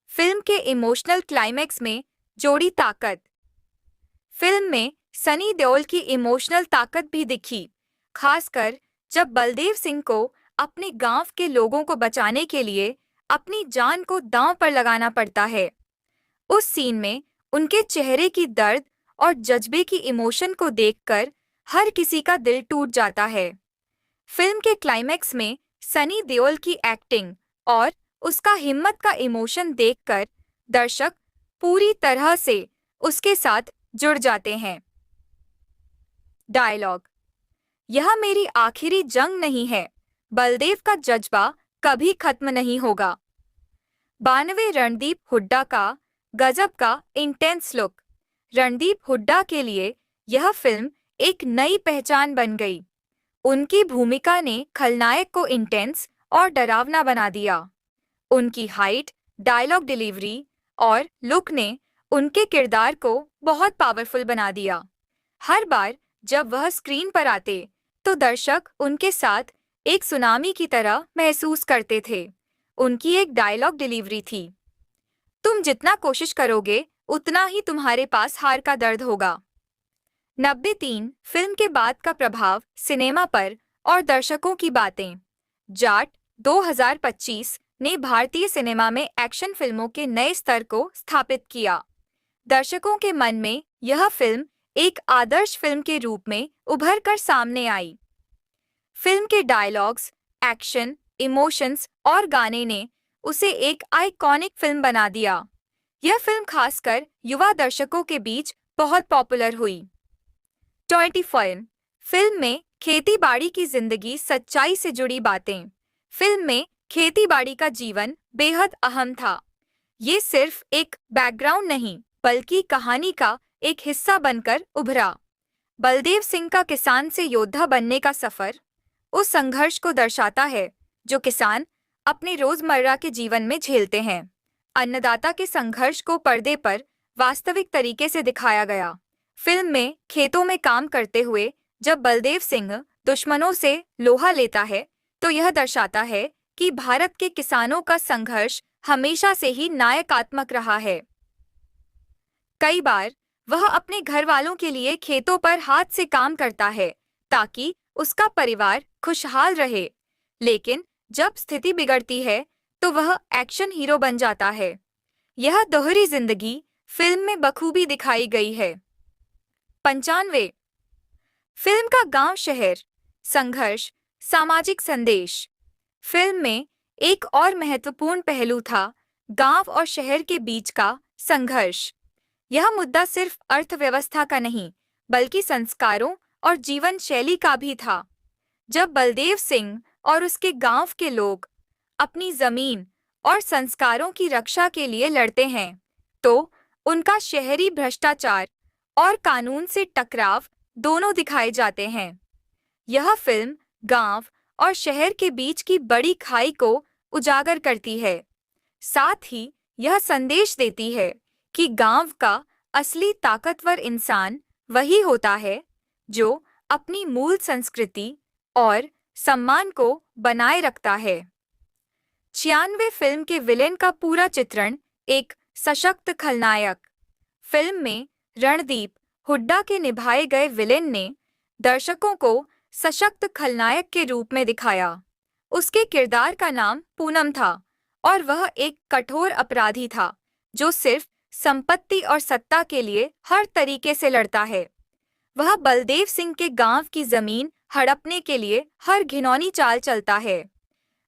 फिल्म के इमोशनल क्लाइमैक्स में जोड़ी ताकत। फिल्म में सनी देओल की इमोशनल ताकत भी दिखी, खासकर जब बलदेव सिंह को अपने गांव के लोगों को बचाने के लिए अपनी जान को दांव पर लगाना पड़ता है। उस सीन में उनके चेहरे की दर्द और जज्बे की इमोशन को देखकर हर किसी का दिल टूट जाता है। फिल्म के क्लाइमैक्स में सनी देओल की एक्टिंग और उसका हिम्मत का इमोशन देखकर दर्शक पूरी तरह से उसके साथ जुड़ जाते हैं। डायलॉग: यह मेरी आखिरी जंग नहीं है, बलदेव का जज्बा कभी खत्म नहीं होगा। 92 रणदीप हुड्डा का गजब का इंटेंस लुक। रणदीप हुड्डा के लिए यह फिल्म एक नई पहचान बन गई। उनकी भूमिका ने खलनायक को इंटेंस और डरावना बना दिया। उनकी हाइट, डायलॉग डिलीवरी और लुक ने उनके किरदार को बहुत पावरफुल बना दिया। हर बार जब वह स्क्रीन पर आते तो दर्शक उनके साथ एक सुनामी की तरह महसूस करते थे। उनकी एक डायलॉग डिलीवरी थी, तुम जितना कोशिश करोगे उतना ही तुम्हारे पास हार का दर्द होगा। 93 फिल्म के बाद का प्रभाव सिनेमा पर और दर्शकों की बातें। जाट 2025 ने भारतीय सिनेमा में एक्शन फिल्मों के नए स्तर को स्थापित किया। दर्शकों के मन में यह फिल्म एक आदर्श फिल्म के रूप में उभर कर सामने आई। फिल्म के डायलॉग्स, एक्शन, इमोशंस और गाने ने उसे एक आइकॉनिक फिल्म बना दिया। यह फिल्म खासकर युवा दर्शकों के बीच बहुत पॉपुलर हुई। 24 फिल्म में खेती-बाड़ी की जिंदगी सच्चाई से जुड़ी बातें। फिल्म में खेती-बाड़ी का जीवन बेहद अहम था। ये सिर्फ एक बैकग्राउंड नहीं बल्कि कहानी का एक हिस्सा बनकर उभरा। बलदेव सिंह का किसान से योद्धा बनने का सफर उस संघर्ष को दर्शाता है जो किसान अपने रोजमर्रा के जीवन में झेलते हैं। अन्नदाता के संघर्ष को पर्दे पर वास्तविक तरीके से दिखाया गया। फिल्म में खेतों में काम करते हुए जब बलदेव सिंह दुश्मनों से लोहा लेता है तो यह दर्शाता है कि भारत के किसानों का संघर्ष हमेशा से ही नायकात्मक रहा है। कई बार वह अपने घर वालों के लिए खेतों पर हाथ से काम करता है ताकि उसका परिवार खुशहाल रहे, लेकिन जब स्थिति बिगड़ती है तो वह एक्शन हीरो बन जाता है। यह दोहरी जिंदगी फिल्म में बखूबी दिखाई गई है। 95 फिल्म का गांव शहर संघर्ष, सामाजिक संदेश। फिल्म में एक और महत्वपूर्ण पहलू था गांव और शहर के बीच का संघर्ष। यह मुद्दा सिर्फ अर्थव्यवस्था का नहीं बल्कि संस्कारों और जीवन शैली का भी था। जब बलदेव सिंह और उसके गांव के लोग अपनी जमीन और संस्कारों की रक्षा के लिए लड़ते हैं तो उनका शहरी भ्रष्टाचार और कानून से टकराव दोनों दिखाए जाते हैं। यह फिल्म गांव और शहर के बीच की बड़ी खाई को उजागर करती है। साथ ही यह संदेश देती है कि गांव का असली ताकतवर इंसान वही होता है जो अपनी मूल संस्कृति और सम्मान को बनाए रखता है। 96 फिल्म के विलेन का पूरा चित्रण एक सशक्त खलनायक। फिल्म में रणदीप हुड्डा के निभाए गए विलेन ने दर्शकों को सशक्त खलनायक के रूप में दिखाया। उसके किरदार का नाम पूनम था और वह एक कठोर अपराधी था जो सिर्फ संपत्ति और सत्ता के लिए हर तरीके से लड़ता है। वह बलदेव सिंह के गांव की जमीन हड़पने के लिए हर घिनौनी चाल चलता है।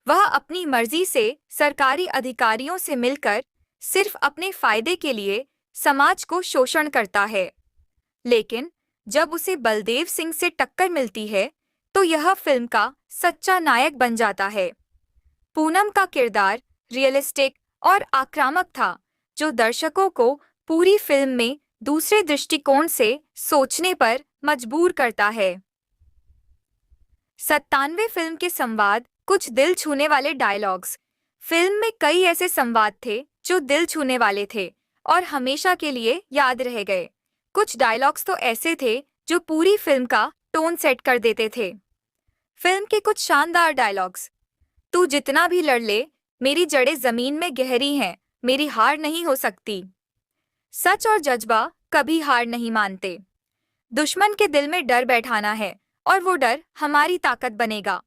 वह अपनी मर्जी से सरकारी अधिकारियों से मिलकर सिर्फ अपने फायदे के लिए समाज को शोषण करता है। लेकिन जब उसे बलदेव सिंह से टक्कर मिलती है तो यह फिल्म का सच्चा नायक बन जाता है। पूनम का किरदार रियलिस्टिक और आक्रामक था जो दर्शकों को पूरी फिल्म में दूसरे दृष्टिकोण से सोचने पर मजबूर करता है। 97 फिल्म के संवाद, कुछ दिल छूने वाले डायलॉग्स। फिल्म में कई ऐसे संवाद थे जो दिल छूने वाले थे और हमेशा के लिए याद रह गए। कुछ डायलॉग्स तो ऐसे थे जो पूरी फिल्म का टोन सेट कर देते थे। फिल्म के कुछ शानदार डायलॉग्स। तू जितना भी लड़ ले, मेरी जड़ें जमीन में गहरी हैं, मेरी हार नहीं हो सकती। सच और जज्बा कभी हार नहीं मानते। दुश्मन के दिल में डर बैठाना है और वो डर हमारी ताकत बनेगा।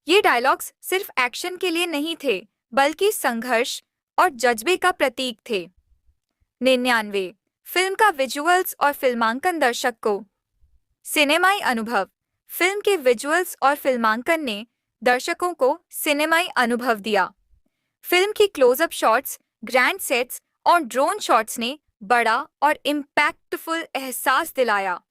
ये डायलॉग्स सिर्फ एक्शन के लिए नहीं थे बल्कि संघर्ष और जज्बे का प्रतीक थे। 99 फिल्म का विजुअल्स और फिल्मांकन दर्शक को सिनेमाई अनुभव। फिल्म के विजुअल्स और फिल्मांकन ने दर्शकों को सिनेमाई अनुभव दिया। फिल्म की क्लोजअप शॉट्स, ग्रैंड सेट्स और ड्रोन शॉट्स ने बड़ा और इम्पैक्टफुल एहसास दिलाया।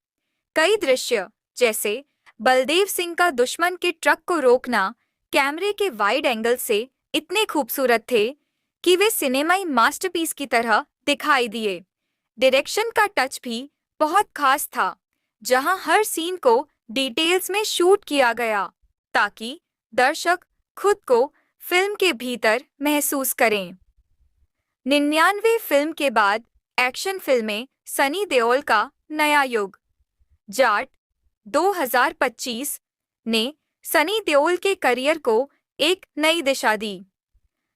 कई दृश्य जैसे बलदेव सिंह का दुश्मन के ट्रक को रोकना कैमरे के वाइड एंगल से इतने खूबसूरत थे कि वे सिनेमाई मास्टरपीस की तरह दिखाई दिए। डायरेक्शन का टच भी बहुत खास था, जहां हर सीन को डिटेल्स में शूट किया गया ताकि दर्शक खुद को फिल्म के भीतर महसूस करें। 99 फिल्म के बाद एक्शन फिल्में सनी देओल का नया युग। जाट 2025 ने सनी देओल के करियर को एक नई दिशा दी।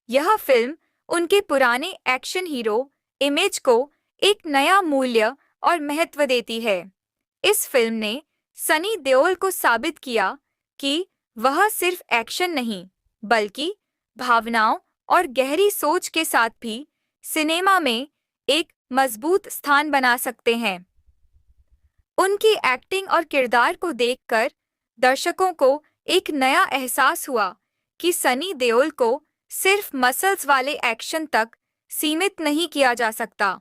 यह फिल्म उनके पुराने एक्शन हीरो इमेज को एक नया मूल्य और महत्व देती है। इस फिल्म ने सनी देओल को साबित किया कि वह सिर्फ एक्शन नहीं बल्कि भावनाओं और गहरी सोच के साथ भी सिनेमा में एक मजबूत स्थान बना सकते हैं। उनकी एक्टिंग और किरदार को देखकर दर्शकों को एक नया एहसास हुआ कि सनी देओल को सिर्फ मसल्स वाले एक्शन तक सीमित नहीं किया जा सकता।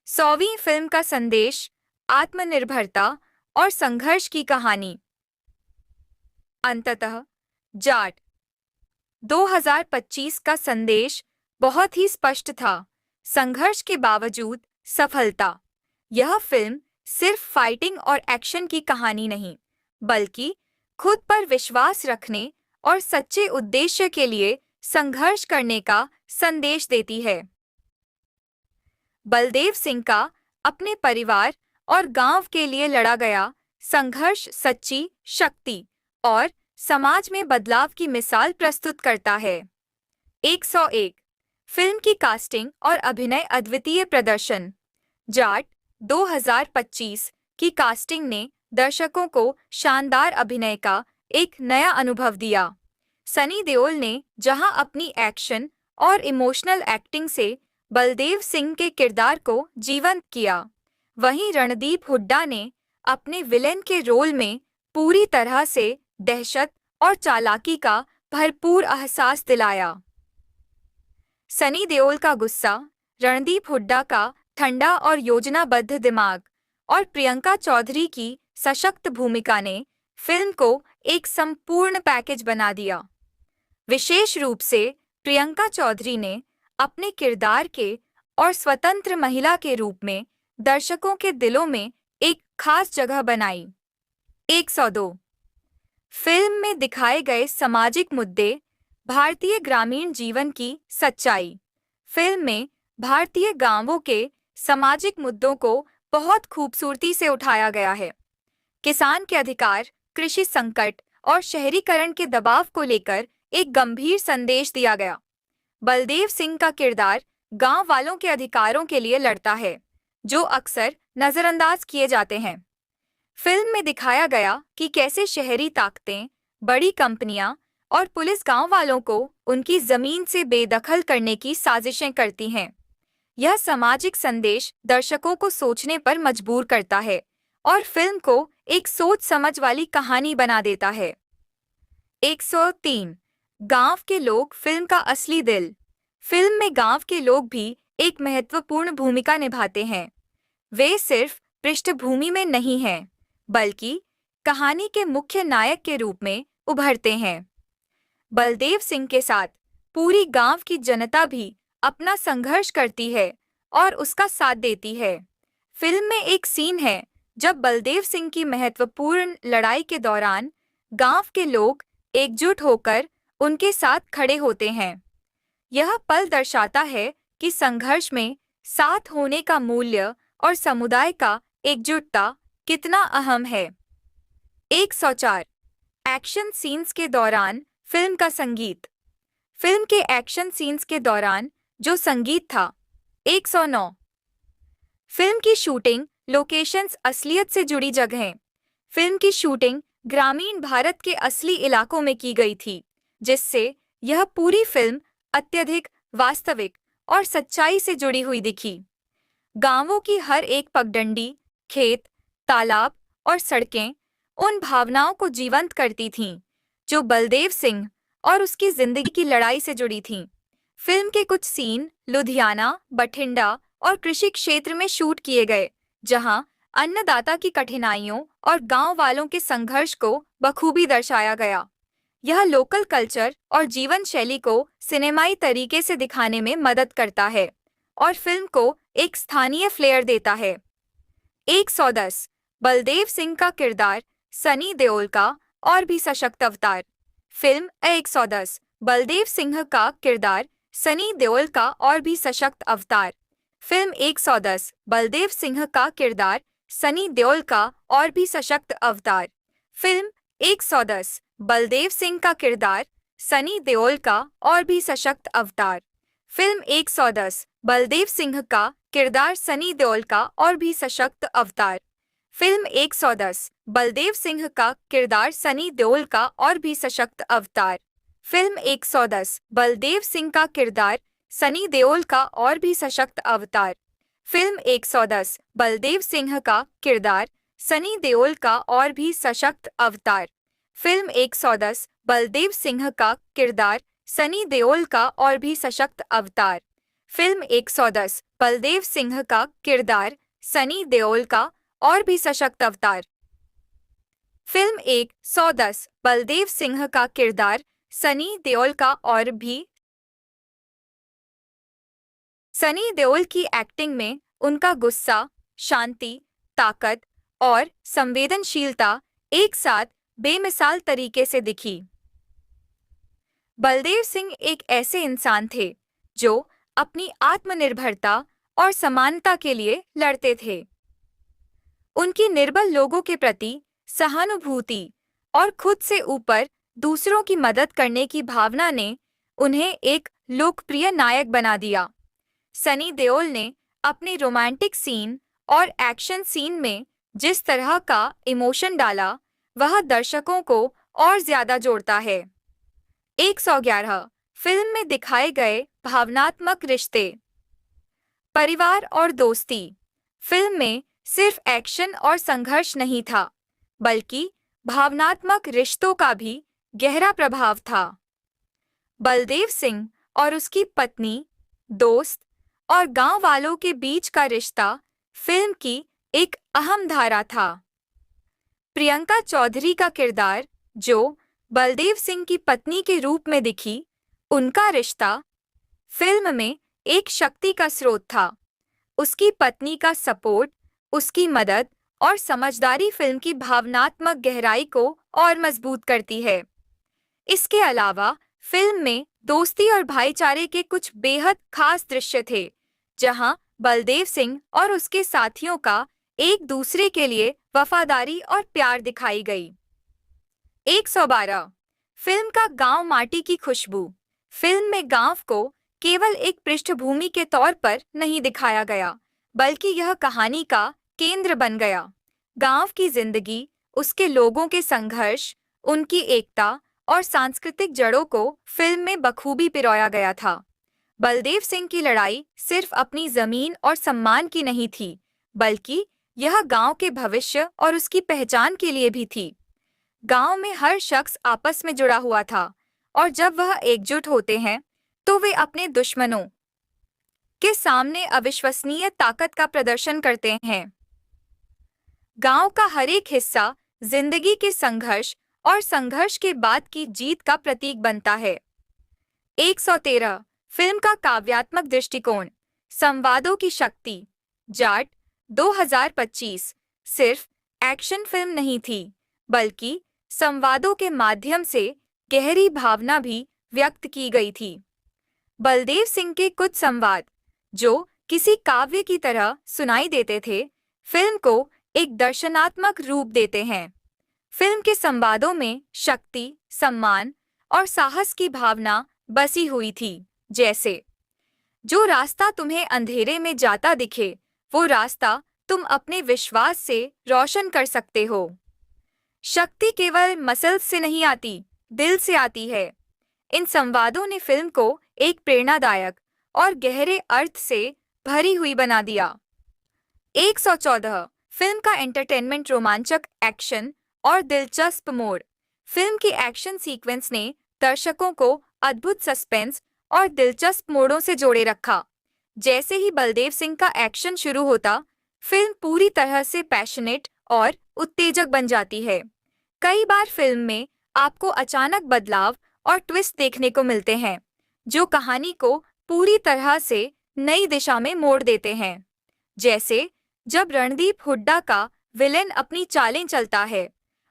100वीं फिल्म का संदेश आत्मनिर्भरता और संघर्ष की कहानी। अंततः जाट 2025 का संदेश बहुत ही स्पष्ट था। संघर्ष के बावजूद सफलता। यह फिल्म सिर्फ फाइटिंग और एक्शन की कहानी नहीं बल्कि खुद पर विश्वास रखने और सच्चे उद्देश्य के लिए संघर्ष करने का संदेश देती है। बलदेव सिंह का अपने परिवार और गांव के लिए लड़ा गया संघर्ष सच्ची शक्ति और समाज में बदलाव की मिसाल प्रस्तुत करता है। 101 फिल्म की कास्टिंग और अभिनय अद्वितीय प्रदर्शन। जाट 2025 की कास्टिंग ने दर्शकों को शानदार अभिनय का एक नया अनुभव दिया। सनी देओल ने जहां अपनी एक्शन और इमोशनल एक्टिंग से बलदेव सिंह के किरदार को जीवंत किया, वहीं रणदीप हुड्डा ने अपने विलेन के रोल में पूरी तरह से दहशत और चालाकी का भरपूर एहसास दिलाया। सनी देओल का गुस्सा, रणदीप हुड्डा का ठंडा और योजनाबद्ध दिमाग और प्रियंका चौधरी की सशक्त भूमिका ने फिल्म को एक संपूर्ण पैकेज बना दिया। विशेष रूप से प्रियंका चौधरी ने अपने किरदार के और स्वतंत्र महिला के रूप में दर्शकों के दिलों में एक खास जगह बनाई। 102 फिल्म में दिखाए गए सामाजिक मुद्दे, भारतीय ग्रामीण जीवन की सच्चाई। फिल्म में भारतीय गांवों के सामाजिक मुद्दों को बहुत खूबसूरती से उठाया गया है। किसान के अधिकार, कृषि संकट और शहरीकरण के दबाव को लेकर एक गंभीर संदेश दिया गया। बलदेव सिंह का किरदार गांव वालों के अधिकारों के लिए लड़ता है, जो अक्सर नजरअंदाज किए जाते हैं। फिल्म में दिखाया गया कि कैसे शहरी ताकतें, बड़ी कंपनियां और पुलिस गांव वालों को उनकी जमीन से बेदखल करने की साजिशें करती हैं। यह सामाजिक संदेश दर्शकों को सोचने पर मजबूर करता है और फिल्म को एक सोच समझ वाली कहानी बना देता है। 103 गांव के लोग फिल्म का असली दिल। फिल्म में गांव के लोग भी एक महत्वपूर्ण भूमिका निभाते हैं। वे सिर्फ पृष्ठभूमि में नहीं हैं, बल्कि कहानी के मुख्य नायक के रूप में उभरते हैं। बलदेव सिंह के साथ पूरी गांव की जनता भी अपना संघर्ष करती है और उसका साथ देती है। फिल्म में एक सीन है जब बलदेव सिंह की महत्वपूर्ण लड़ाई के दौरान गांव के लोग एकजुट होकर उनके साथ खड़े होते हैं। यह पल दर्शाता है कि संघर्ष में साथ होने का मूल्य और समुदाय का एकजुटता कितना अहम है। 104 एक्शन सीन्स के दौरान फिल्म का संगीत। फिल्म के एक्शन सीन्स के दौरान जो संगीत था। 109 फिल्म की शूटिंग लोकेशंस असलियत से जुड़ी जगहें। फिल्म की शूटिंग ग्रामीण भारत के असली इलाकों में की गई थी, जिससे यह पूरी फिल्म अत्यधिक वास्तविक और सच्चाई से जुड़ी हुई दिखी। गांवों की हर एक पगडंडी, खेत, तालाब और सड़कें उन भावनाओं को जीवंत करती थीं जो बलदेव सिंह और उसकी जिंदगी की लड़ाई से जुड़ी थीं। फिल्म के कुछ सीन लुधियाना, बठिंडा और कृषि क्षेत्र में शूट किए गए, जहां अन्नदाता की कठिनाइयों और गांव वालों के संघर्ष को बखूबी दर्शाया गया। यह लोकल कल्चर और जीवन शैली को सिनेमाई तरीके से दिखाने में मदद करता है और फिल्म को एक स्थानीय फ्लेयर देता है। 110 बलदेव सिंह का किरदार सनी देओल का और भी सशक्त अवतार। फिल्म 110 बलदेव सिंह का किरदार सनी देओल का और भी सशक्त अवतार। फिल्म 110 बलदेव सिंह का किरदार सनी देओल का और भी सशक्त अवतार। फिल्म 110 बलदेव सिंह का किरदार सनी देओल का और भी सशक्त अवतार। फिल्म 110 बलदेव सिंह का किरदार सनी देओल का और भी सशक्त अवतार। फिल्म 110 बलदेव सिंह का किरदार सनी देओल का और भी सशक्त अवतार। फिल्म 110 बलदेव सिंह का किरदार सनी देओल का और भी सशक्त अवतार। फिल्म 110 बलदेव सिंह का किरदार सनी देओल का और भी सशक्त अवतार। फिल्म 110 बलदेव सिंह का किरदार सनी देओल का और भी सशक्त अवतार। फिल्म 110 बलदेव सिंह का किरदार सनी देओल का और भी सशक्त अवतार। फिल्म 110 बलदेव सिंह का किरदार सनी देओल का और भी। सनी देओल की एक्टिंग में उनका गुस्सा, शांति, ताकत और संवेदनशीलता एक साथ बेमिसाल तरीके से दिखी। बलदेव सिंह एक ऐसे इंसान थे जो अपनी आत्मनिर्भरता और समानता के लिए लड़ते थे। उनकी निर्बल लोगों के प्रति सहानुभूति और खुद से ऊपर दूसरों की मदद करने की भावना ने उन्हें एक लोकप्रिय नायक बना दिया। सनी देओल ने अपने रोमांटिक सीन और एक्शन सीन में जिस तरह का इमोशन डाला वह दर्शकों को और ज्यादा जोड़ता है। 111 फिल्म में दिखाए गए भावनात्मक रिश्ते, परिवार और दोस्ती। फिल्म में सिर्फ एक्शन और संघर्ष नहीं था, बल्कि भावनात्मक रिश्तों का भी गहरा प्रभाव था। बलदेव सिंह और उसकी पत्नी, दोस्त और गांव वालों के बीच का रिश्ता फिल्म की एक अहम धारा था। प्रियंका चौधरी का किरदार, जो बलदेव सिंह की पत्नी के रूप में दिखी, उनका रिश्ता फिल्म में एक शक्ति का स्रोत था। उसकी पत्नी का सपोर्ट, उसकी मदद और समझदारी फिल्म की भावनात्मक गहराई को और मजबूत करती है। इसके अलावा फिल्म में दोस्ती और भाईचारे के कुछ बेहद खास दृश्य थे, जहां बलदेव सिंह और उसके साथियों का एक दूसरे के लिए वफादारी और प्यार दिखाई गई। 112 फिल्म का गांव माटी की खुशबू। फिल्म में गांव को केवल एक पृष्ठभूमि के तौर पर नहीं दिखाया गया, बल्कि यह कहानी का केंद्र बन गया। गांव की जिंदगी, उसके लोगों के संघर्ष, उनकी एकता और सांस्कृतिक जड़ों को फिल्म में बखूबी पिरोया गया था। बलदेव सिंह की लड़ाई सिर्फ अपनी जमीन और सम्मान की नहीं थी, बल्कि यह गांव के भविष्य और उसकी पहचान के लिए भी थी। गांव में हर शख्स आपस में जुड़ा हुआ था, और जब वह एकजुट होते हैं तो वे अपने दुश्मनों के सामने अविश्वसनीय ताकत का प्रदर्शन करते हैं। गांव का हर एक हिस्सा जिंदगी के संघर्ष और संघर्ष के बाद की जीत का प्रतीक बनता है। 113 फिल्म का काव्यात्मक दृष्टिकोण। संवादों की शक्ति। जाट 2025 सिर्फ एक्शन फिल्म नहीं थी, बल्कि संवादों के माध्यम से गहरी भावना भी व्यक्त की गई थी। बलदेव सिंह के कुछ संवाद, जो किसी काव्य की तरह सुनाई देते थे, फिल्म को एक दर्शनात्मक रूप देते हैं। फिल्म के संवादों में शक्ति, सम्मान और साहस की भावना बसी हुई थी, जैसे जो रास्ता तुम्हें अंधेरे में जाता दिखे, वो रास्ता तुम अपने विश्वास से रोशन कर सकते हो। शक्ति केवल मसल्स से नहीं आती, दिल से आती है। इन संवादों ने फिल्म को एक प्रेरणादायक और गहरे अर्थ से भरी हुई बना दिया। 114 फिल्म का एंटरटेनमेंट, रोमांचक एक्शन और दिलचस्प मोड़। फिल्म की एक्शन सीक्वेंस ने दर्शकों को अद्भुत सस्पेंस और दिलचस्प मोड़ों से जोड़े रखा। जैसे ही बलदेव सिंह का एक्शन शुरू होता, फिल्म पूरी तरह से पैशनेट और उत्तेजक बन जाती है। कई बार फिल्म में आपको अचानक बदलाव और ट्विस्ट देखने को मिलते हैं, जो कहानी को पूरी तरह से नई दिशा में मोड़ देते हैं। जैसे जब रणदीप हुड्डा का विलेन अपनी चालें चलता है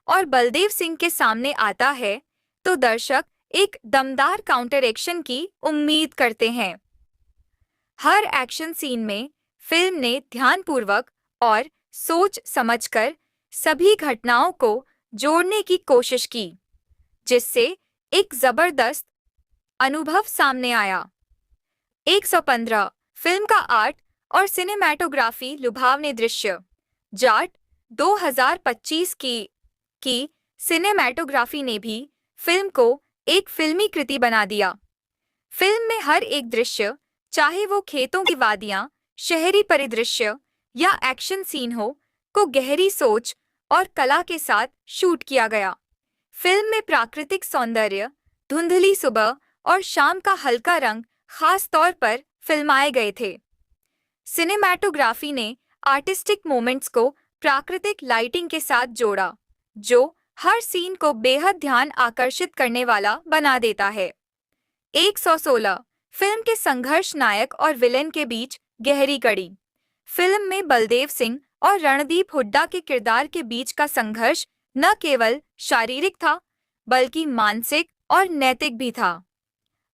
और बलदेव सिंह के सामने आता है, तो दर्शक एक दमदार काउंटर एक्शन की उम्मीद करते हैं। हर एक्शन सीन में फिल्म ने ध्यानपूर्वक और सोच समझकर सभी घटनाओं को जोड़ने की कोशिश की, जिससे एक जबरदस्त अनुभव सामने आया। 115 फिल्म का आर्ट और सिनेमैटोग्राफी लुभावने दृश्य। जाट 2025 की सिनेमैटोग्राफी ने भी फिल्म को एक फिल्मी कृति बना दिया। फिल्म में हर एक दृश्य, चाहे वो खेतों की वादियां, शहरी परिदृश्य या एक्शन सीन हो, को गहरी सोच और कला के साथ शूट किया गया। फिल्म में प्राकृतिक सौंदर्य, धुंधली सुबह और शाम का हल्का रंग खास तौर पर फिल्माए गए थे। सिनेमैटोग्राफी ने आर्टिस्टिक मोमेंट्स को प्राकृतिक लाइटिंग के साथ जोड़ा, जो हर सीन को बेहद ध्यान आकर्षित करने वाला बना देता है। 116 फिल्म के संघर्ष, नायक और विलेन के बीच गहरी कड़ी। फिल्म में बलदेव सिंह और रणदीप हुड्डा के किरदार के बीच का संघर्ष न केवल शारीरिक था, बल्कि मानसिक और नैतिक भी था।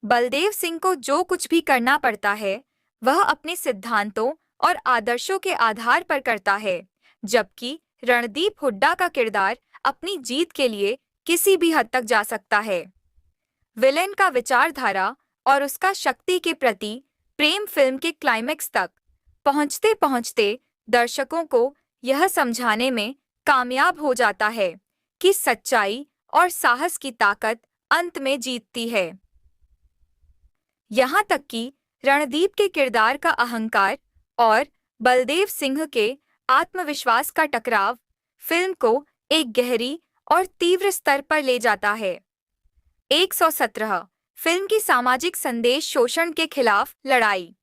बलदेव सिंह को जो कुछ भी करना पड़ता है, वह अपने सिद्धांतों और आदर्शों के आधार पर करता है, जबकि रणदीप हुड्डा का किरदार अपनी जीत के लिए किसी भी हद तक जा सकता है। विलेन का विचारधारा और उसका शक्ति के प्रति प्रेम फिल्म के क्लाइमेक्स तक पहुंचते पहुंचते दर्शकों को यह समझाने में कामयाब हो जाता है कि सच्चाई और साहस की ताकत अंत में जीतती है। यहाँ तक कि रणदीप के किरदार का अहंकार और बलदेव सिंह के आत्मविश्वास का टकराव फिल्म को एक गहरी और तीव्र स्तर पर ले जाता है। 117 फिल्म की सामाजिक संदेश, शोषण के खिलाफ लड़ाई।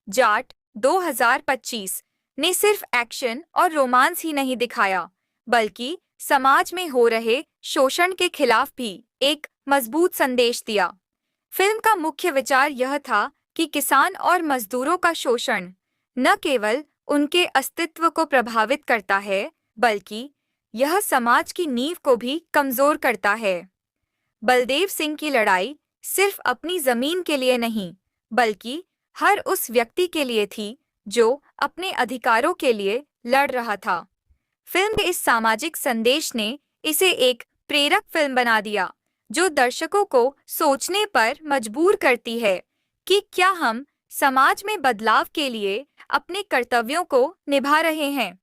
जाट 2025 ने सिर्फ एक्शन और रोमांस ही नहीं दिखाया, बल्कि समाज में हो रहे शोषण के खिलाफ भी एक मजबूत संदेश दिया। फिल्म का मुख्य विचार यह था कि किसान और मजदूरों का शोषण न केवल उनके अस्तित्व को प्रभावित करता है, बल्कि यह समाज की नींव को भी कमजोर करता है। बलदेव सिंह की लड़ाई सिर्फ अपनी जमीन के लिए नहीं, बल्कि हर उस व्यक्ति के लिए थी जो अपने अधिकारों के लिए लड़ रहा था। फिल्म के इस सामाजिक संदेश ने इसे एक प्रेरक फिल्म बना दिया, जो दर्शकों को सोचने पर मजबूर करती है कि क्या हम समाज में बदलाव के लिए अपने कर्तव्यों को निभा रहे हैं।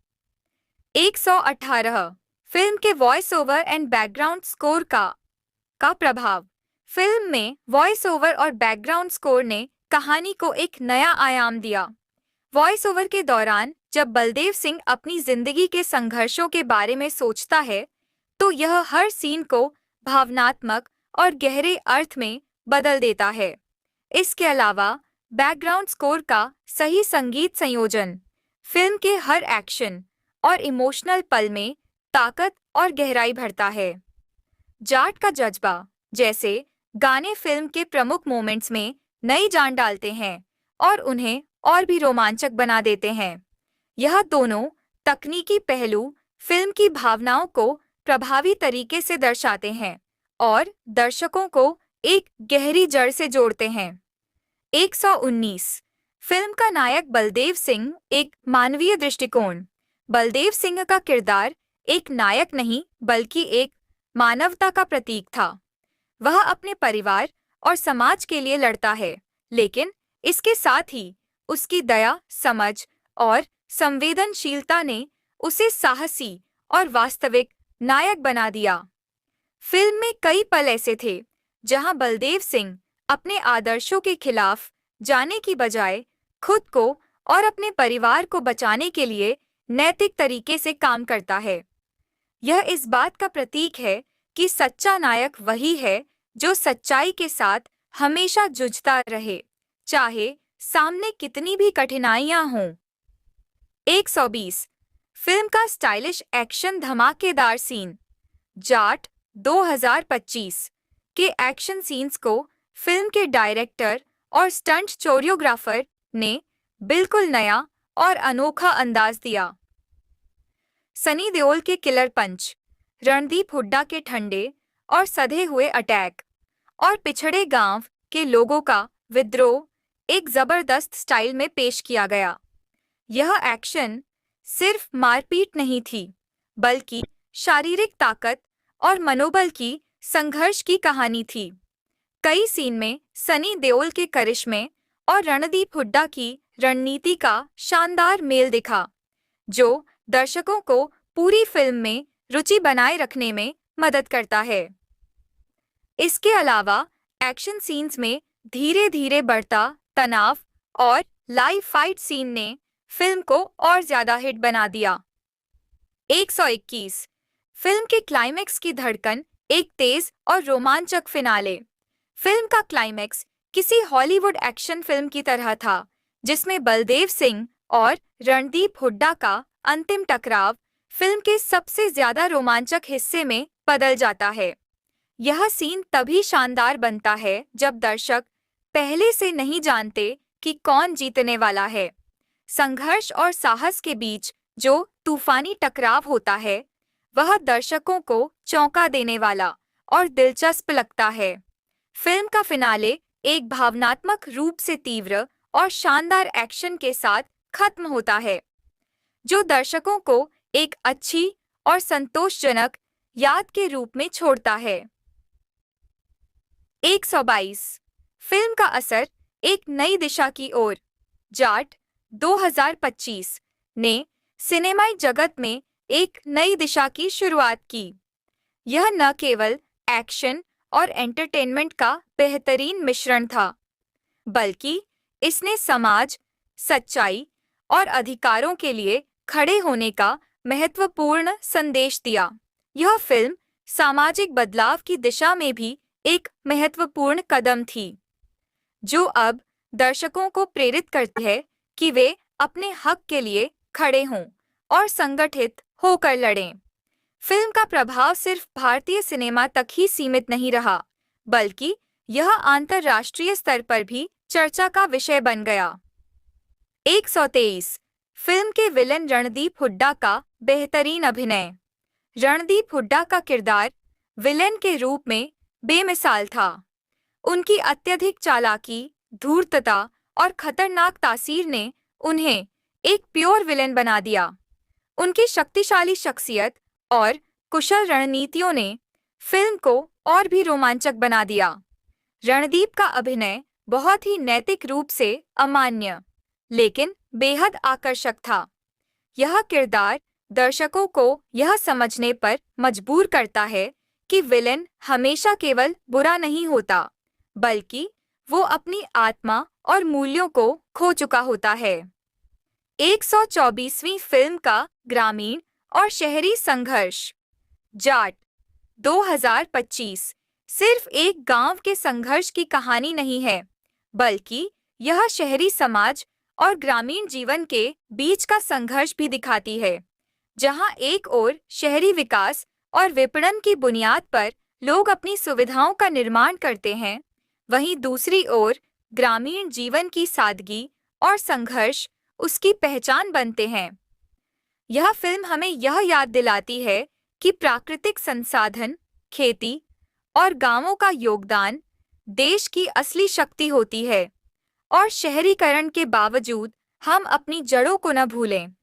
118 फिल्म के voice over and background score का प्रभाव। फिल्म में वॉइस ओवर और बैकग्राउंड स्कोर ने कहानी को एक नया आयाम दिया। वॉइस ओवर के दौरान जब बलदेव सिंह अपनी जिंदगी के संघर्षों के बारे में सोचता है, तो यह हर सीन को भावनात्मक और गहरे अर्थ में बदल देता है। इसके अलावा बैकग्राउंड स्कोर का सही संगीत संयोजन फिल्म के हर एक्शन और इमोशनल पल में ताकत और गहराई भरता है। जाट का जज्बा जैसे गाने फिल्म के प्रमुख मोमेंट्स में नई जान डालते हैं और उन्हें और भी रोमांचक बना देते हैं। यह दोनों तकनीकी पहलू फिल्म की भावनाओं को प्रभावी तरीके से दर्शाते हैं और दर्शकों को एक गहरी जड़ से जोड़ते हैं। 119 फिल्म का नायक बलदेव सिंह, एक मानवीय दृष्टिकोण। बलदेव सिंह का किरदार एक नायक नहीं, बल्कि एक मानवता का प्रतीक था। वह अपने परिवार और समाज के लिए लड़ता है, लेकिन इसके साथ ही उसकी दया, समझ और संवेदनशीलता ने उसे साहसी और वास्तविक नायक बना दिया। फिल्म में कई पल ऐसे थे जहां बलदेव सिंह अपने आदर्शों के खिलाफ जाने की बजाय खुद को और अपने परिवार को बचाने के लिए नैतिक तरीके से काम करता है। यह इस बात का प्रतीक है कि सच्चा नायक वही है जो सच्चाई के साथ हमेशा जूझता रहे, चाहे सामने कितनी भी कठिनाइयां हों। 120 फिल्म का स्टाइलिश एक्शन धमाकेदार सीन। जाट 2025 के एक्शन सीन्स को फिल्म के डायरेक्टर और स्टंट कोरियोग्राफर ने बिल्कुल नया और अनोखा अंदाज दिया। सनी देओल के किलर पंच, रणदीप हुड्डा के ठंडे और सधे हुए अटैक और पिछड़े गांव के लोगों का विद्रोह एक जबरदस्त स्टाइल में पेश किया गया। यह एक्शन सिर्फ मारपीट नहीं थी, बल्कि शारीरिक ताकत और मनोबल की संघर्ष की कहानी थी। कई सीन में सनी देओल के करिश्मे और रणदीप हुड्डा की रणनीति का शानदार मेल दिखा, जो दर्शकों को पूरी फिल्म में रुचि बनाए रखने में मदद करता है। इसके अलावा एक्शन सीन्स में धीरे धीरे बढ़ता तनाव और लाइव फाइट सीन ने फिल्म को और ज्यादा हिट बना दिया। 121 फिल्म के क्लाइमैक्स की धड़कन एक तेज और रोमांचक फिनाले। फिल्म का क्लाइमैक्स किसी हॉलीवुड एक्शन फिल्म की तरह था, जिसमें बलदेव सिंह और रणदीप हुड्डा का अंतिम टकराव फिल्म के सबसे ज्यादा रोमांचक हिस्से में बदल जाता है। यह सीन तभी शानदार बनता है जब दर्शक पहले से नहीं जानते कि कौन जीतने वाला है। संघर्ष और साहस के बीच जो तूफानी टकराव होता है, वह दर्शकों को चौंका देने वाला और दिलचस्प लगता है। फिल्म का फिनाले एक भावनात्मक रूप से तीव्र और शानदार एक्शन के साथ खत्म होता है, जो दर्शकों को एक अच्छी और संतोषजनक याद के रूप में छोड़ता है। 122 फिल्म का असर एक नई दिशा की ओर। जाट 2025 ने सिनेमाई जगत में एक नई दिशा की शुरुआत की। यह न केवल एक्शन और एंटरटेनमेंट का बेहतरीन मिश्रण था, बल्कि इसने समाज, सच्चाई और अधिकारों के लिए खड़े होने का महत्वपूर्ण संदेश दिया। यह फिल्म सामाजिक बदलाव की दिशा में भी एक महत्वपूर्ण कदम थी, जो अब दर्शकों को प्रेरित करती है कि वे अपने हक के लिए खड़े हों और संगठित होकर लड़ें। फिल्म का प्रभाव सिर्फ भारतीय सिनेमा तक ही सीमित नहीं रहा, बल्कि यह अंतर्राष्ट्रीय स्तर पर भी चर्चा का विषय बन गया। 123 फिल्म के विलेन रणदीप हुड्डा का बेहतरीन अभिनय। रणदीप हुड्डा का किरदार विलेन के रूप में बेमिसाल था। उनकी अत्यधिक चालाकी, धूर्तता और खतरनाक तासीर ने उन्हें एक प्योर विलेन बना दिया। उनकी शक्तिशाली शख्सियत और कुशल रणनीतियों ने फिल्म को और भी रोमांचक बना दिया। रणदीप का अभिनय बहुत ही नैतिक रूप से अमान्य, लेकिन बेहद आकर्षक था। यह किरदार दर्शकों को यह समझने पर मजबूर करता है कि विलेन हमेशा केवल बुरा नहीं होता, बल्कि वो अपनी आत्मा और मूल्यों को खो चुका होता है। 124वीं फिल्म का ग्रामीण और शहरी संघर्ष। जाट 2025 सिर्फ एक गांव के संघर्ष की कहानी नहीं है, बल्कि यह शहरी समाज और ग्रामीण जीवन के बीच का संघर्ष भी दिखाती है, जहां एक ओर शहरी विकास और विपणन की बुनियाद पर लोग अपनी सुविधाओं का निर्माण करते हैं, वहीं दूसरी ओर ग्रामीण जीवन की सादगी और संघर्ष उसकी पहचान बनते हैं। यह फिल्म हमें यह याद दिलाती है कि प्राकृतिक संसाधन, खेती और गांवों का योगदान देश की असली शक्ति होती है, और शहरीकरण के बावजूद हम अपनी जड़ों को न भूलें।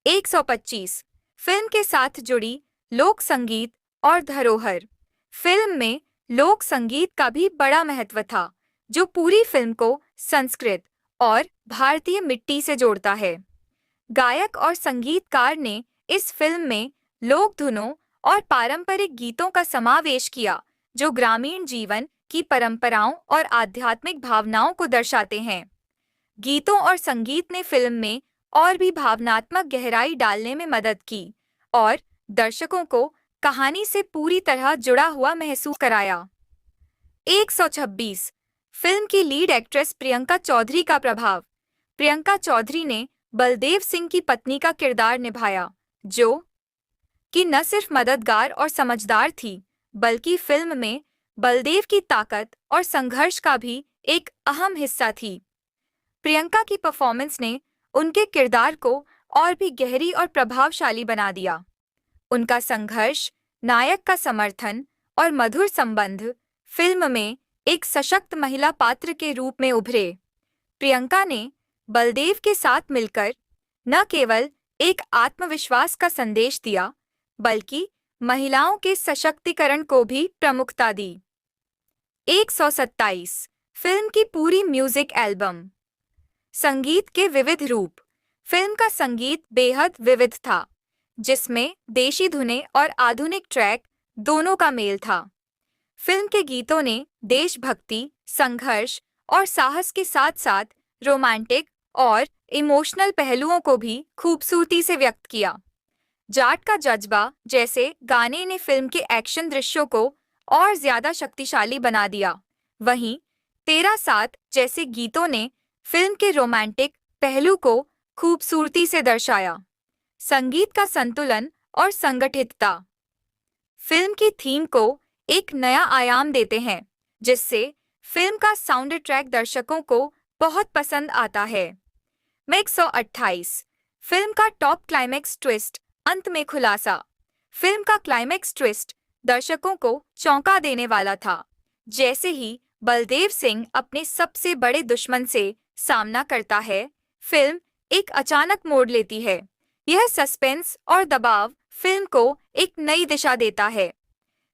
125 फिल्म के साथ जुड़ी लोक संगीत और धरोहर। फिल्म में लोक संगीत का भी बड़ा महत्व था, जो पूरी फिल्म को संस्कृत और भारतीय मिट्टी से जोड़ता है। गायक और संगीतकार ने इस फिल्म में लोक धुनों और पारंपरिक गीतों का समावेश किया, जो ग्रामीण जीवन की परंपराओं और आध्यात्मिक भावनाओं को दर्शाते हैं। गीतों और संगीत ने फिल्म में और भी भावनात्मक गहराई डालने में मदद की और दर्शकों को कहानी से पूरी तरह जुड़ा हुआ महसूस कराया। 126 फिल्म की लीड एक्ट्रेस प्रियंका चौधरी का प्रभाव। प्रियंका चौधरी ने बलदेव सिंह की पत्नी का किरदार निभाया, जो कि न सिर्फ मददगार और समझदार थी, बल्कि फिल्म में बलदेव की ताकत और संघर्ष का भी एक अहम हिस्सा थी। प्रियंका की परफॉर्मेंस ने उनके किरदार को और भी गहरी और प्रभावशाली बना दिया। उनका संघर्ष, नायक का समर्थन और मधुर संबंध फिल्म में एक सशक्त महिला पात्र के रूप में उभरे। प्रियंका ने बलदेव के साथ मिलकर न केवल एक आत्मविश्वास का संदेश दिया, बल्कि महिलाओं के सशक्तिकरण को भी प्रमुखता दी। 127 फिल्म की पूरी म्यूजिक एल्बम। संगीत के विविध रूप। फिल्म का संगीत बेहद विविध था, जिसमें देशी धुनें और आधुनिक ट्रैक दोनों का मेल था। फिल्म के गीतों ने देशभक्ति, संघर्ष और साहस के साथ साथ रोमांटिक और इमोशनल पहलुओं को भी खूबसूरती से व्यक्त किया। जाट का जज्बा जैसे गाने ने फिल्म के एक्शन दृश्यों को और ज्यादा शक्तिशाली बना दिया। वहीं तेरा साथ जैसे गीतों ने फिल्म के रोमांटिक पहलू को खूबसूरती से दर्शाया। संगीत का संतुलन और संगठितता फिल्म की थीम को एक नया आयाम देते हैं, जिससे फिल्म का साउंड ट्रैक दर्शकों को बहुत पसंद आता है। 128 फिल्म का टॉप क्लाइमैक्स ट्विस्ट। अंत में खुलासा। फिल्म का क्लाइमैक्स ट्विस्ट दर्शकों को चौंका देने वाला था। जैसे ही बलदेव सिंह अपने सबसे बड़े दुश्मन से सामना करता है, फिल्म एक अचानक मोड़ लेती है। यह सस्पेंस और दबाव फिल्म को एक नई दिशा देता है,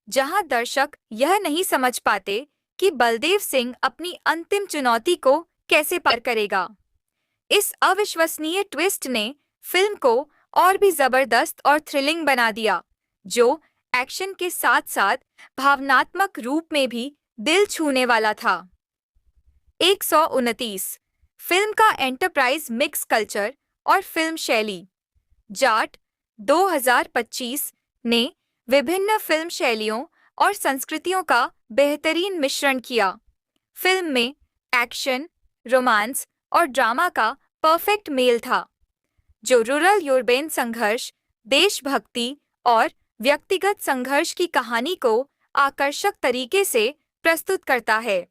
जहां दर्शक यह नहीं समझ पाते कि बलदेव सिंह अपनी अंतिम चुनौती को कैसे पार करेगा। इस अविश्वसनीय ट्विस्ट ने फिल्म को और भी जबरदस्त और थ्रिलिंग बना दिया, जो एक्शन के साथ साथ भावनात्मक रूप में भी दिल छूने वाला था। 129 फिल्म का एंटरप्राइज मिक्स कल्चर और फिल्म शैली। जाट 2025 ने विभिन्न फिल्म शैलियों और संस्कृतियों का बेहतरीन मिश्रण किया। फिल्म में एक्शन, रोमांस और ड्रामा का परफेक्ट मेल था, जो रूरल यूर्बेन संघर्ष, देशभक्ति और व्यक्तिगत संघर्ष की कहानी को आकर्षक तरीके से प्रस्तुत करता है।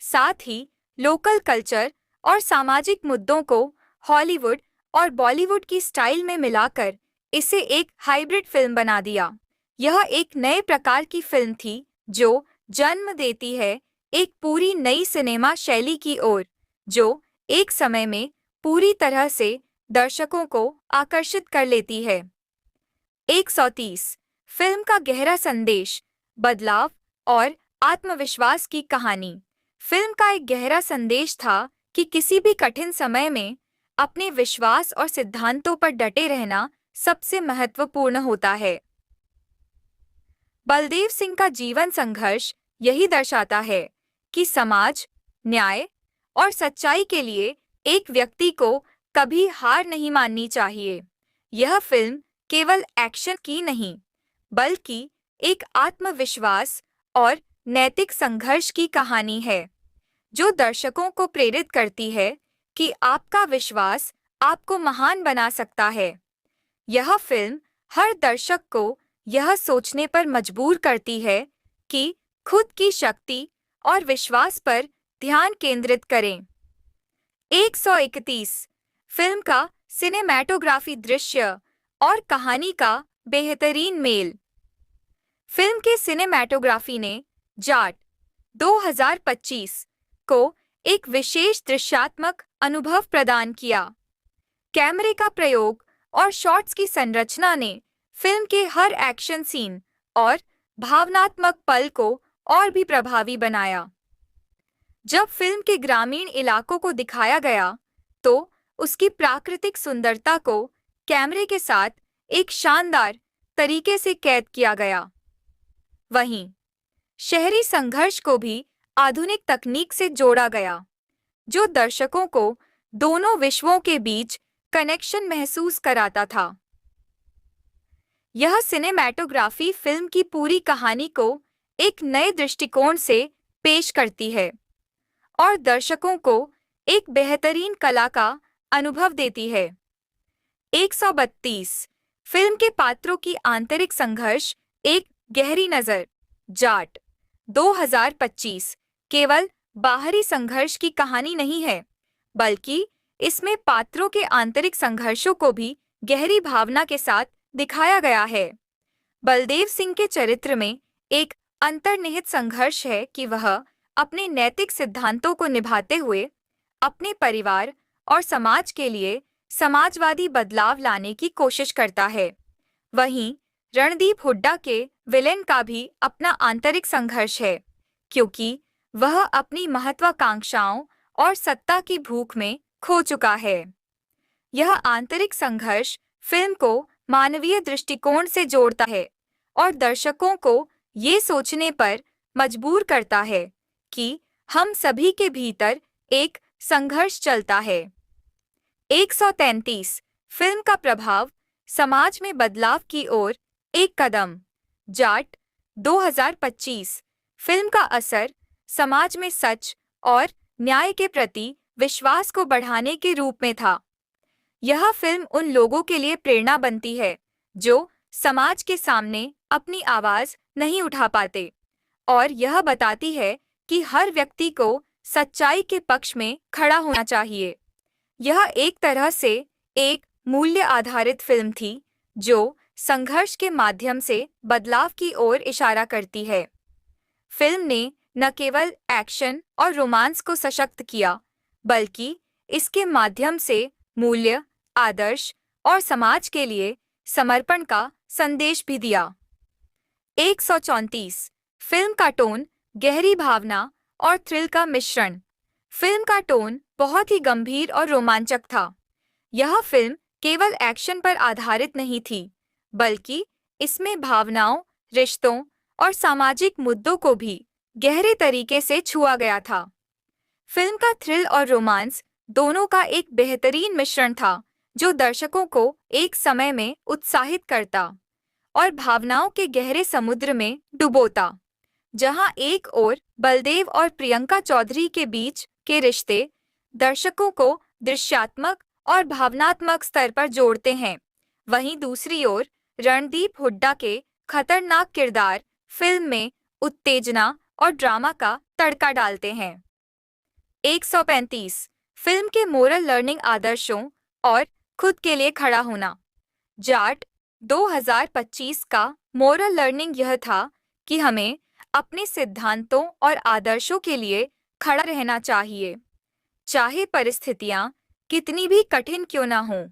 साथ ही लोकल कल्चर और सामाजिक मुद्दों को हॉलीवुड और बॉलीवुड की स्टाइल में मिलाकर इसे एक हाइब्रिड फिल्म बना दिया। यह एक नए प्रकार की फिल्म थी, जो जन्म देती है एक पूरी नई सिनेमा शैली की ओर, जो एक समय में पूरी तरह से दर्शकों को आकर्षित कर लेती है। 130 फिल्म का गहरा संदेश, बदलाव और आत्मविश्वास की कहानी। फिल्म का एक गहरा संदेश था कि किसी भी कठिन समय में अपने विश्वास और सिद्धांतों पर डटे रहना सबसे महत्वपूर्ण होता है। बलदेव सिंह का जीवन संघर्ष यही दर्शाता है कि समाज, न्याय और सच्चाई के लिए एक व्यक्ति को कभी हार नहीं माननी चाहिए। यह फिल्म केवल एक्शन की नहीं, बल्कि एक आत्मविश्वास और नैतिक संघर्ष की कहानी है, जो दर्शकों को प्रेरित करती है कि आपका विश्वास आपको महान बना सकता है। यह फिल्म हर दर्शक को यह सोचने पर मजबूर करती है कि खुद की शक्ति और विश्वास पर ध्यान केंद्रित करें। 131 फिल्म का सिनेमैटोग्राफी, दृश्य और कहानी का बेहतरीन मेल। फिल्म के सिनेमैटोग्राफी ने जाट 2025 को एक विशेष दृश्यात्मक अनुभव प्रदान किया। कैमरे का प्रयोग और शॉट्स की संरचना ने फिल्म के हर एक्शन सीन और भावनात्मक पल को और भी प्रभावी बनाया। जब फिल्म के ग्रामीण इलाकों को दिखाया गया, तो उसकी प्राकृतिक सुंदरता को कैमरे के साथ एक शानदार तरीके से कैद किया गया। वहीं शहरी संघर्ष को भी आधुनिक तकनीक से जोड़ा गया, जो दर्शकों को दोनों विश्वों के बीच कनेक्शन महसूस कराता था। यह सिनेमैटोग्राफी फिल्म की पूरी कहानी को एक नए दृष्टिकोण से पेश करती है और दर्शकों को एक बेहतरीन कला का अनुभव देती है। 132 फिल्म के पात्रों की आंतरिक संघर्ष, एक गहरी नज़र। जाट 2025 केवल बाहरी संघर्ष की कहानी नहीं है, बल्कि इसमें पात्रों के आंतरिक संघर्षों को भी गहरी भावना के साथ दिखाया गया है। बलदेव सिंह के चरित्र में एक अंतर्निहित संघर्ष है कि वह अपने नैतिक सिद्धांतों को निभाते हुए अपने परिवार और समाज के लिए समाजवादी बदलाव लाने की कोशिश करता है। वहीं रणदीप हुड्डा के विलेन का भी अपना आंतरिक संघर्ष है, क्योंकि वह अपनी महत्वाकांक्षाओं और सत्ता की भूख में खो चुका है। यह आंतरिक संघर्ष फिल्म को मानवीय दृष्टिकोण से जोड़ता है और दर्शकों को ये सोचने पर मजबूर करता है कि हम सभी के भीतर एक संघर्ष चलता है। 133 फिल्म का प्रभाव समाज में बदलाव की ओर एक कदम। जाट 2025 फिल्म का असर समाज में सच और न्याय के प्रति विश्वास को बढ़ाने के रूप में था। यह फिल्म उन लोगों के लिए प्रेरणा बनती है जो समाज के सामने अपनी आवाज नहीं उठा पाते, और यह बताती है कि हर व्यक्ति को सच्चाई के पक्ष में खड़ा होना चाहिए। यह एक तरह से एक मूल्य आधारित फिल्म थी जो संघर्ष के माध्यम से बदलाव की ओर इशारा करती है। फिल्म ने न केवल एक्शन और रोमांस को सशक्त किया, बल्कि इसके माध्यम से मूल्य, आदर्श और समाज के लिए समर्पण का संदेश भी दिया। 134 फिल्म का टोन गहरी भावना और थ्रिल का मिश्रण। फिल्म का टोन बहुत ही गंभीर और रोमांचक था। यह फिल्म केवल एक्शन पर आधारित नहीं थी, बल्कि इसमें भावनाओं, रिश्तों और सामाजिक मुद्दों को भी गहरे तरीके से छुआ गया था। फिल्म का थ्रिल और रोमांस दोनों का एक बेहतरीन मिश्रण था जो दर्शकों को एक समय में उत्साहित करता और भावनाओं के गहरे समुद्र में डुबोता। जहां एक ओर बलदेव और प्रियंका चौधरी के बीच के रिश्ते दर्शकों को दृश्यात्मक और भावनात्मक स्तर पर जोड़ते हैं, वहीं दूसरी ओर रणदीप हुड्डा के खतरनाक किरदार फिल्म में उत्तेजना और ड्रामा का तड़का डालते हैं। 135 फिल्म के मोरल लर्निंग आदर्शों और खुद के लिए खड़ा होना। जाट 2025 का मोरल लर्निंग यह था कि हमें अपने सिद्धांतों और आदर्शों के लिए खड़ा रहना चाहिए, चाहे परिस्थितियां कितनी भी कठिन क्यों ना हों।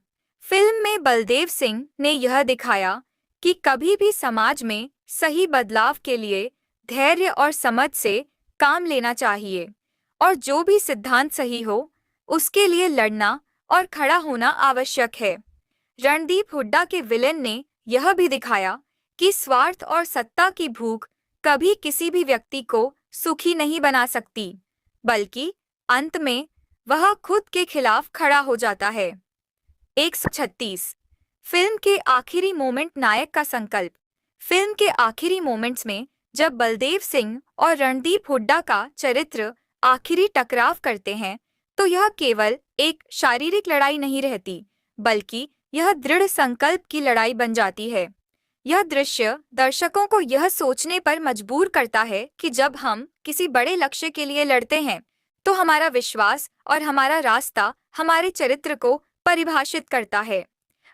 फिल्म में बलदेव सिंह ने यह दिखाया कि कभी भी समाज में सही बदलाव के लिए धैर्य और समझ से काम लेना चाहिए, और जो भी सिद्धांत सही हो उसके लिए लड़ना और खड़ा होना आवश्यक है। रणदीप हुड्डा के विलेन ने यह भी दिखाया कि स्वार्थ और सत्ता की भूख कभी किसी भी व्यक्ति को सुखी नहीं बना सकती, बल्कि अंत में वह खुद के खिलाफ खड़ा हो जाता है। 136 फिल्म के आखिरी मोमेंट नायक का संकल्प। फिल्म के आखिरी मोमेंट्स में जब बलदेव सिंह और रणदीप हुड्डा का चरित्र आखिरी टकराव करते हैं, तो यह केवल एक शारीरिक लड़ाई नहीं रहती, बल्कि यह दृढ़ संकल्प की लड़ाई बन जाती है। यह दृश्य दर्शकों को यह सोचने पर मजबूर करता है कि जब हम किसी बड़े लक्ष्य के लिए लड़ते हैं, तो हमारा विश्वास और हमारा रास्ता हमारे चरित्र को परिभाषित करता है।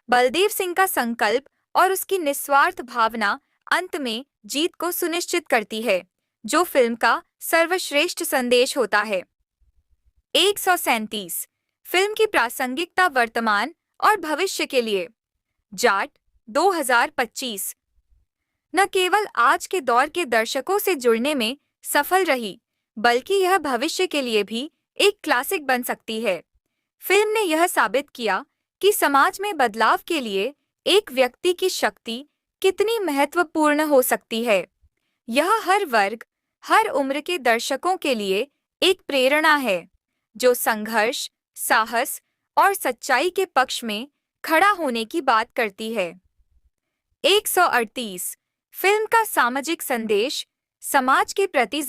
बलदेव सिंह का संकल्प और उसकी निस्वार्थ भावना अंत में जीत को सुनिश्चित करती है, जो फिल्म का सर्वश्रेष्ठ संदेश होता है। 137 फिल्म की प्रासंगिकता वर्तमान और भविष्य के लिए। जाट 2025 न केवल आज के दौर के दर्शकों से जुड़ने में सफल रही, बल्कि यह भविष्य के लिए भी एक क्लासिक बन सकती है। फिल्म ने यह साबित किया कि समाज में बदलाव के लिए एक व्यक्ति की शक्ति कितनी महत्वपूर्ण हो सकती है। यह हर वर्ग, हर उम्र के दर्शकों के लिए एक प्रेरणा है, जो संघर्ष, साहस और सच्चाई के पक्ष में खड़ा होने की बात करती है। 138 फिल्म का सामाजिक संदेश। समाज के प्रति